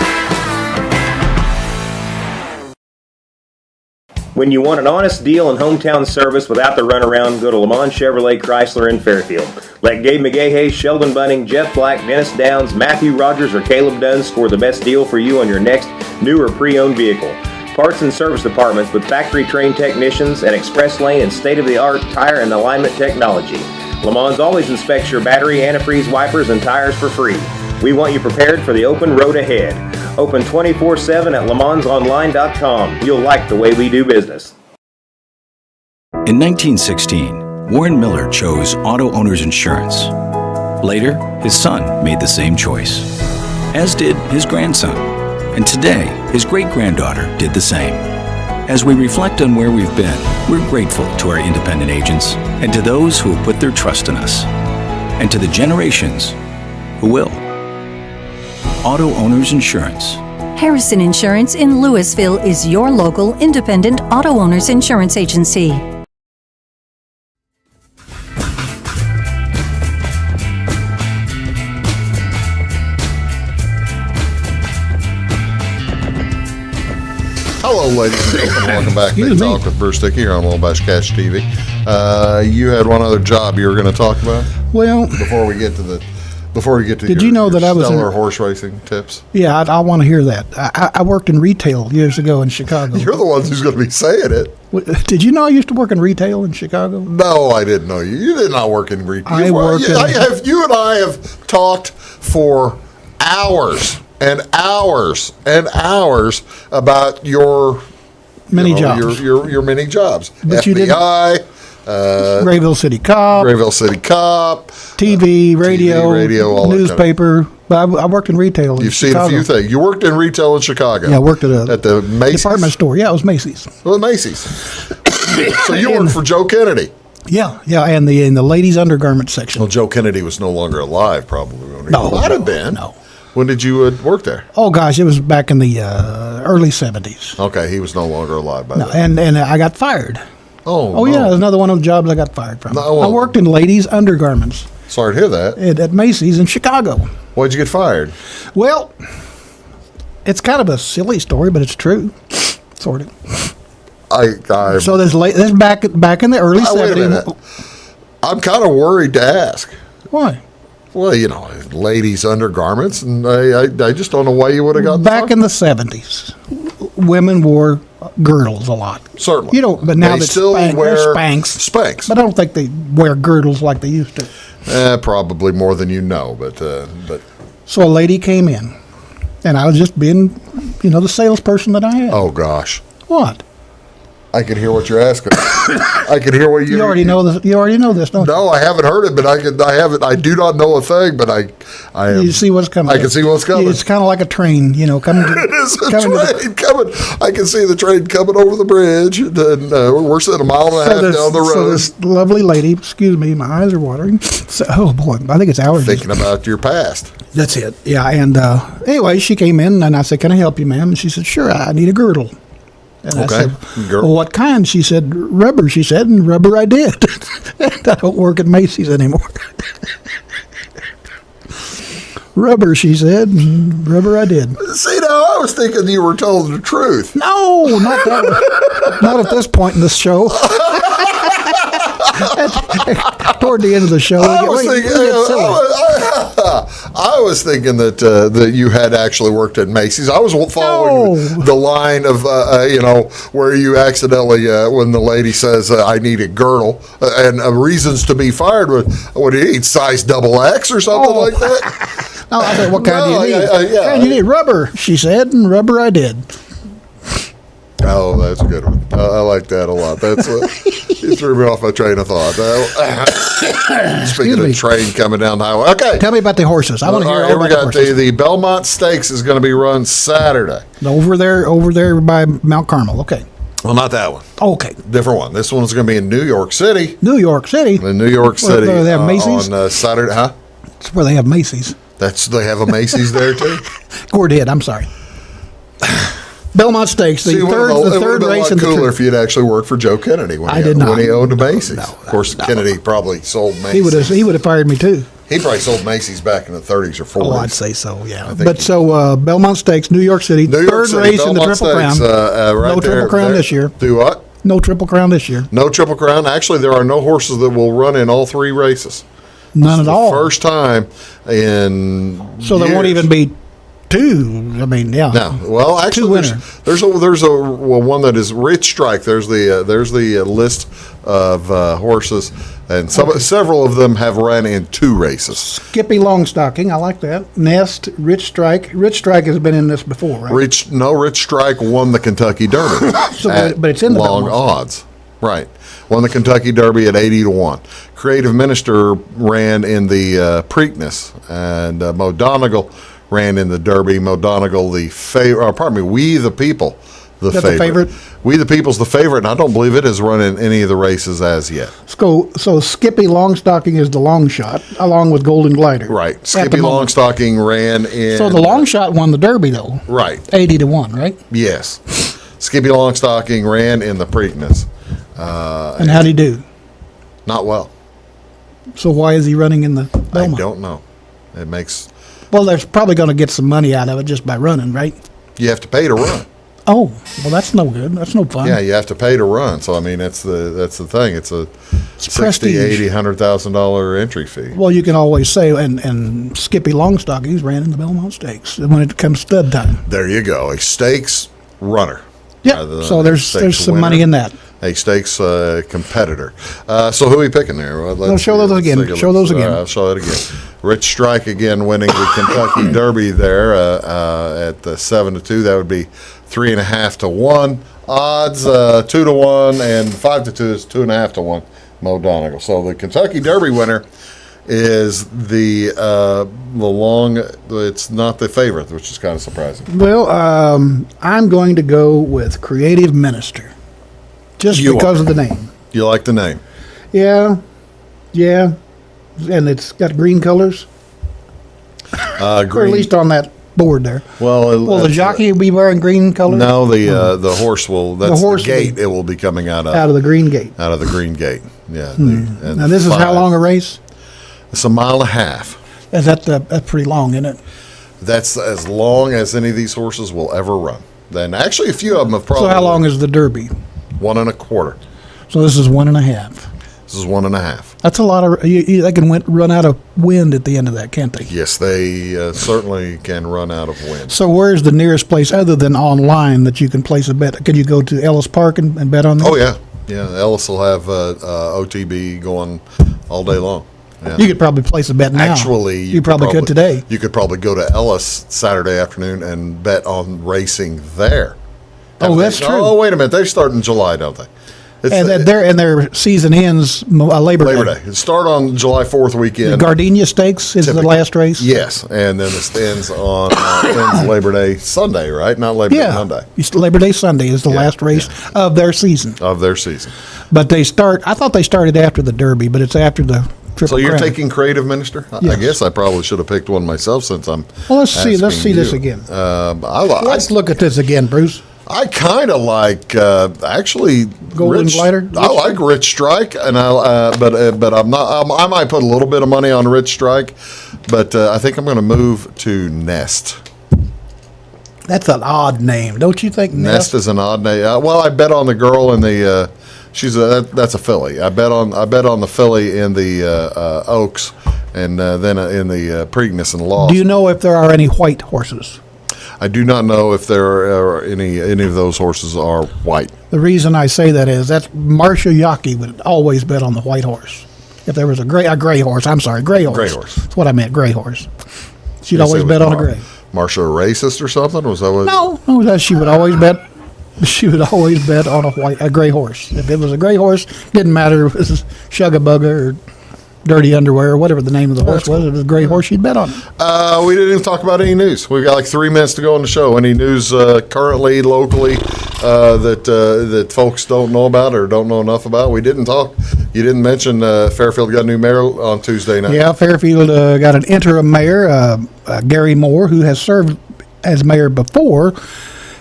C: When you want an honest deal and hometown service without the runaround, go to Lamont Chevrolet Chrysler in Fairfield. Let Gabe McGahey, Sheldon Bunning, Jeff Black, Dennis Downs, Matthew Rogers, or Caleb Dunn score the best deal for you on your next new or pre-owned vehicle. Parts and service departments with factory-trained technicians and express lane and state-of-the-art tire and alignment technology. Lamont always inspects your battery, antifreeze, wipers, and tires for free. We want you prepared for the open road ahead. Open 24/7 at LeMansOnline.com. You'll like the way we do business.
L: In 1916, Warren Miller chose Auto Owners Insurance. Later, his son made the same choice, as did his grandson. And today, his great-granddaughter did the same. As we reflect on where we've been, we're grateful to our independent agents and to those who have put their trust in us, and to the generations who will. Auto Owners Insurance.
O: Harrison Insurance in Louisville is your local independent auto owners insurance agency.
A: Hello, ladies and gentlemen. Welcome back to Big Talk with Bruce Dickey here on Wabash Catch TV. You had one other job you were going to talk about?
B: Well,
A: before we get to
B: did you know that I was
A: stellar horse racing tips?
B: Yeah, I want to hear that. I worked in retail years ago in Chicago.
A: You're the ones who's going to be saying it.
B: Did you know I used to work in retail in Chicago?
A: No, I didn't know you. You did not work in retail. You and I have talked for hours and hours and hours about your
B: many jobs.
A: Your many jobs.
B: But
A: FBI.
B: Grayville City Cop, TV, radio, all newspaper. But I worked in retail.
A: You've seen a few things. You worked in retail in Chicago.
B: Yeah, I worked at
A: the Macy's
B: department store. Yeah, it was Macy's.
A: Well, Macy's. So you worked for Joe Kennedy.
B: Yeah, and in the ladies' undergarment section.
A: Well, Joe Kennedy was no longer alive, probably.
B: No,
A: might have been.
B: No.
A: When did you work there?
B: Oh gosh, it was back in the early 70s.
A: Okay, he was no longer alive by then.
B: And I got fired.
A: Oh,
B: yeah, that's another one of the jobs I got fired from.
A: No,
B: I worked in ladies' undergarments.
A: Sorry to hear that.
B: At Macy's in Chicago.
A: Why'd you get fired?
B: Well, it's kind of a silly story, but it's true, sort of. So there's back in the early 70s.
A: Wait a minute. I'm kind of worried to ask.
B: Why?
A: Well, ladies' undergarments, and I just don't know why you would have gotten
B: back in the 70s. Women wore girdles a lot.
A: Certainly.
B: But now
A: they still wear
B: Spanx.
A: Spanx.
B: But I don't think they wear girdles like they used to.
A: Probably more than you know, but.
B: So a lady came in, and I was just being, the salesperson that I am.
A: Oh gosh.
B: What?
A: I can hear what you're asking. I can hear what you
B: already know this. You already know this, don't you?
A: No, I haven't heard it, but I haven't. I do not know a thing, but I
B: You see what's coming.
A: I can see what's coming.
B: It's kind of like a train, coming.
A: It is a train coming. I can see the train coming over the bridge, and we're sitting a mile and a half down the road.
B: So this lovely lady, excuse me, my eyes are watering. So, oh boy, I think it's allergies.
A: Thinking about your past.
B: That's it. Yeah, and anyway, she came in, and I said, "Can I help you, ma'am?" And she said, "Sure, I need a girdle." And I said, well, what kind? She said, rubber, she said, and rubber I did. And I don't work at Macy's anymore. Rubber, she said, and rubber I did.
A: See, now I was thinking you were telling the truth.
B: No, not that. Not at this point in the show. Toward the end of the show,
A: I was thinking that you had actually worked at Macy's. I was following the line of where you accidentally when the lady says I need a girdle and reasons to be fired. What do you need? Size XX or something like that?
B: No, I said, what kind do you need? You need rubber, she said, and rubber I did.
A: Oh, that's a good one. I like that a lot. That's you threw me off my train of thought. Speaking of train coming down the highway. Okay.
B: Tell me about the horses. I want to hear all about the horses.
A: The Belmont Stakes is going to be run Saturday.
B: Over there by Mount Carmel. Okay.
A: Well, not that one.
B: Okay.
A: Different one. This one's going to be in New York City.
B: New York City?
A: In New York City.
B: Where they have Macy's?
A: On Saturday, huh?
B: That's where they have Macy's.
A: They have a Macy's there, too?
B: Go ahead. I'm sorry. Belmont Stakes, the third race in the
A: cooler if you'd actually worked for Joe Kennedy when he owned a Macy's. Of course, Kennedy probably sold Macy's.
B: He would have fired me too.
A: He probably sold Macy's back in the 30s or 40s.
B: Oh, I'd say so, yeah. But Belmont Stakes, New York City, third race in the Triple Crown. No Triple Crown this year.
A: Do what?
B: No Triple Crown this year.
A: No Triple Crown. Actually, there are no horses that will run in all three races.
B: None at all.
A: First time in
B: So there won't even be two. I mean, yeah.
A: No. Well, actually, there's one that is Rich Strike. There's the list of horses, and several of them have ran in two races.
B: Skippy Longstocking, I like that. Nest, Rich Strike. Rich Strike has been in this before, right?
A: Rich Strike won the Kentucky Derby.
B: But it's in the
A: long odds, right? Won the Kentucky Derby at 80-1. Creative Minister ran in the Preakness, and Mo Donegal ran in the Derby. Mo Donegal, We the People, the favorite. We the People's the favorite, and I don't believe it has run in any of the races as yet.
B: So Skippy Longstocking is the long shot, along with Golden Glider.
A: Right. Skippy Longstocking ran in.
B: So the long shot won the Derby, though.
A: Right.
B: 80-1, right?
A: Yes. Skippy Longstocking ran in the Preakness.
B: And how'd he do?
A: Not well.
B: So why is he running in the Belmont?
A: I don't know. It makes.
B: Well, they're probably going to get some money out of it just by running, right?
A: You have to pay to run.
B: Oh, well, that's no good. That's no fun.
A: Yeah, you have to pay to run. So I mean, that's the thing. It's a
B: prestige.
A: $60,000, $80,000, $100,000 entry fee.
B: Well, you can always say, and Skippy Longstockings ran in the Belmont Stakes when it comes stud time.
A: There you go, a stakes runner.
B: Yeah. So there's some money in that.
A: A stakes competitor. So who are we picking there? Well,
B: show those again. Show those again.
A: I'll show it again. Rich Strike again winning the Kentucky Derby there at the 7-2. That would be 3.5 to 1 odds. 2 to 1 and 5 to 2 is 2.5 to 1. Mo Donegal. So the Kentucky Derby winner is the long. It's not the favorite, which is kind of surprising.
B: Well, I'm going to go with Creative Minister. Just because of the name.
A: You like the name?
B: Yeah. And it's got green colors.
A: Green.
B: Or at least on that board there.
A: Well,
B: the jockey will be wearing green colors?
A: No, the horse will. That's the gate it will be coming out of.
B: Out of the green gate.
A: Out of the green gate, yeah.
B: Now this is how long a race?
A: It's 1.5 miles.
B: That's pretty long, isn't it?
A: That's as long as any of these horses will ever run. Then actually a few of them have probably.
B: So how long is the Derby?
A: 1.25.
B: So this is 1.5.
A: This is 1.5.
B: That's a lot of. They can run out of wind at the end of that, can't they?
A: Yes, they certainly can run out of wind.
B: So where's the nearest place other than online that you can place a bet? Could you go to Ellis Park and bet on that?
A: Oh yeah. Ellis will have OTB going all day long. Yeah.
B: You could probably place a bet now.
A: Actually,
B: you probably could today.
A: You could probably go to Ellis Saturday afternoon and bet on racing there.
B: That's true.
A: Oh, wait a minute. They start in July, don't they?
B: Their season ends Labor Day.
A: It start on July 4th weekend.
B: The Gardenia Stakes is the last race?
A: Yes, and then it ends on ends Labor Day Sunday, right? Not Labor Day Monday.
B: Labor Day Sunday is the last race of their season. But they start, I thought they started after the Derby, but it's after the Triple
A: Crown.
B: So you're
A: taking Creative Minister?
B: Yes.
A: I guess I probably should have picked one myself since I'm
B: Well, let's see this again. Let's look at this again, Bruce.
A: I kind of like actually
B: Golden Glider.
A: I like Rich Strike, and but I'm not. I might put a little bit of money on Rich Strike, but I think I'm going to move to Nest.
B: That's an odd name, don't you think?
A: Nest is an odd name. Well, I bet on the girl in the. That's a filly. I bet on the filly in the Oaks, and then in the Preakness and Lost.
B: Do you know if there are any white horses?
A: I do not know if there are any of those horses are white.
B: The reason I say that is that Marcia Yockey would always bet on the white horse. If there was a gray horse, I'm sorry, gray horse.
A: Gray horse.
B: That's what I meant, gray horse. She'd always bet on a gray.
A: Marcia a racist or something? Was that what?
B: No, she would always bet. She would always bet on a gray horse. If it was a gray horse, didn't matter if it was Shugabugga or Dirty Underwear or whatever the name of the horse was. If it was a gray horse, she'd bet on it.
A: We didn't even talk about any news. We've got like 3 minutes to go on the show. Any news currently, locally, that folks don't know about or don't know enough about? We didn't talk. You didn't mention Fairfield got a new mayor on Tuesday night.
B: Yeah, Fairfield got an interim mayor, Gary Moore, who has served as mayor before.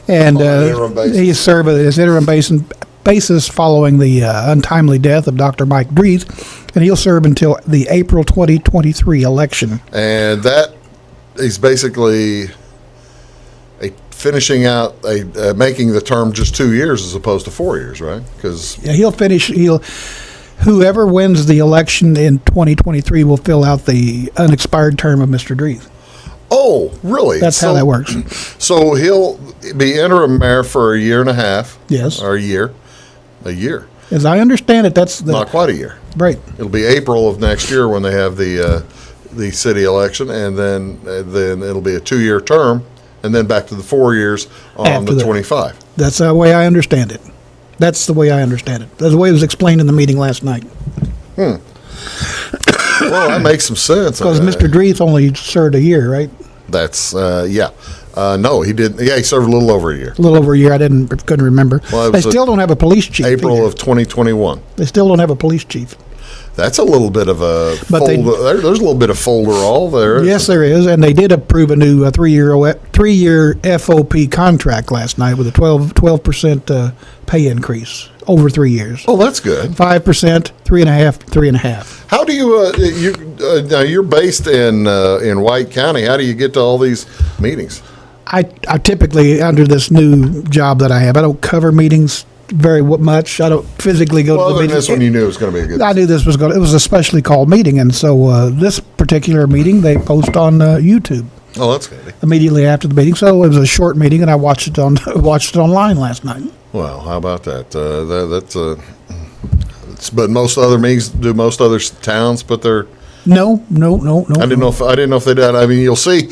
B: And he served as interim basis following the untimely death of Dr. Mike Dreeth, and he'll serve until the April 2023 election.
A: And that is basically finishing out making the term just 2 years as opposed to 4 years, right? Because
B: he'll finish. Whoever wins the election in 2023 will fill out the unexpired term of Mr. Dreeth.
A: Oh, really?
B: That's how that works.
A: So he'll be interim mayor for a year and a half.
B: Yes.
A: Or a year. A year.
B: As I understand it, that's
A: not quite a year.
B: Right.
A: It'll be April of next year when they have the city election, and then it'll be a 2-year term, and then back to the 4 years on
B: After
A: the 25.
B: That's the way I understand it. That's the way I understand it. That's the way it was explained in the meeting last night.
A: Well, that makes some sense.
B: Because Mr. Dreeth only served a year, right?
A: That's yeah. No, he didn't. Yeah, he served a little over a year.
B: A little over a year. I couldn't remember. Well, they still don't have a police chief.
A: April of 2021.
B: They still don't have a police chief.
A: That's a little bit of a there's a little bit of folderol there.
B: Yes, there is, and they did approve a new 3-year FOP contract last night with a 12% pay increase over 3 years.
A: Oh, that's good.
B: 5%, 3.5%, 3.5%.
A: How do you now you're based in White County? How do you get to all these meetings?
B: I typically, under this new job that I have, I don't cover meetings very much. I don't physically go to the meeting.
A: This one you knew it was going to be a good.
B: I knew this was going. It was a specially called meeting, and so this particular meeting they post on YouTube.
A: Oh, that's good.
B: Immediately after the meeting, so it was a short meeting, and I watched it online last night.
A: Well, how about that? But most other meetings, do most other towns put their.
B: No.
A: I didn't know if they did. I mean, you'll see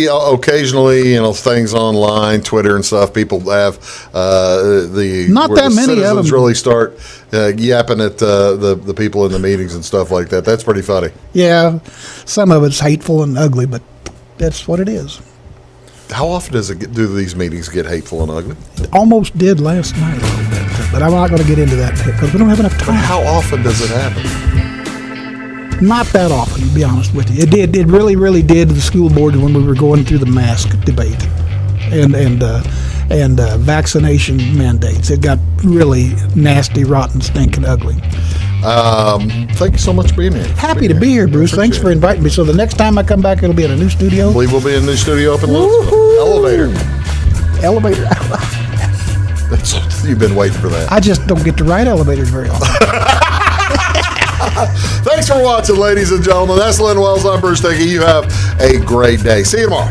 A: occasionally, things online, Twitter and stuff. People have
B: not that many of them
A: really start yapping at the people in the meetings and stuff like that. That's pretty funny.
B: Yeah, some of it's hateful and ugly, but that's what it is.
A: How often do these meetings get hateful and ugly?
B: It almost did last night a little bit, but I'm not going to get into that because we don't have enough time.
A: But how often does it happen?
B: Not that often, to be honest with you. It did. It really, really did to the school board when we were going through the mask debate and vaccination mandates. It got really nasty, rotten, stinking, ugly.
A: Thank you so much for being here.
B: Happy to be here, Bruce. Thanks for inviting me. So the next time I come back, it'll be in a new studio.
A: I believe we'll be in a new studio up in Louisville. Elevator. You've been waiting for that.
B: I just don't get to ride elevators very often.
A: Thanks for watching, ladies and gentlemen. That's Lynn Wells. I'm Bruce Dickey. You have a great day. See you tomorrow.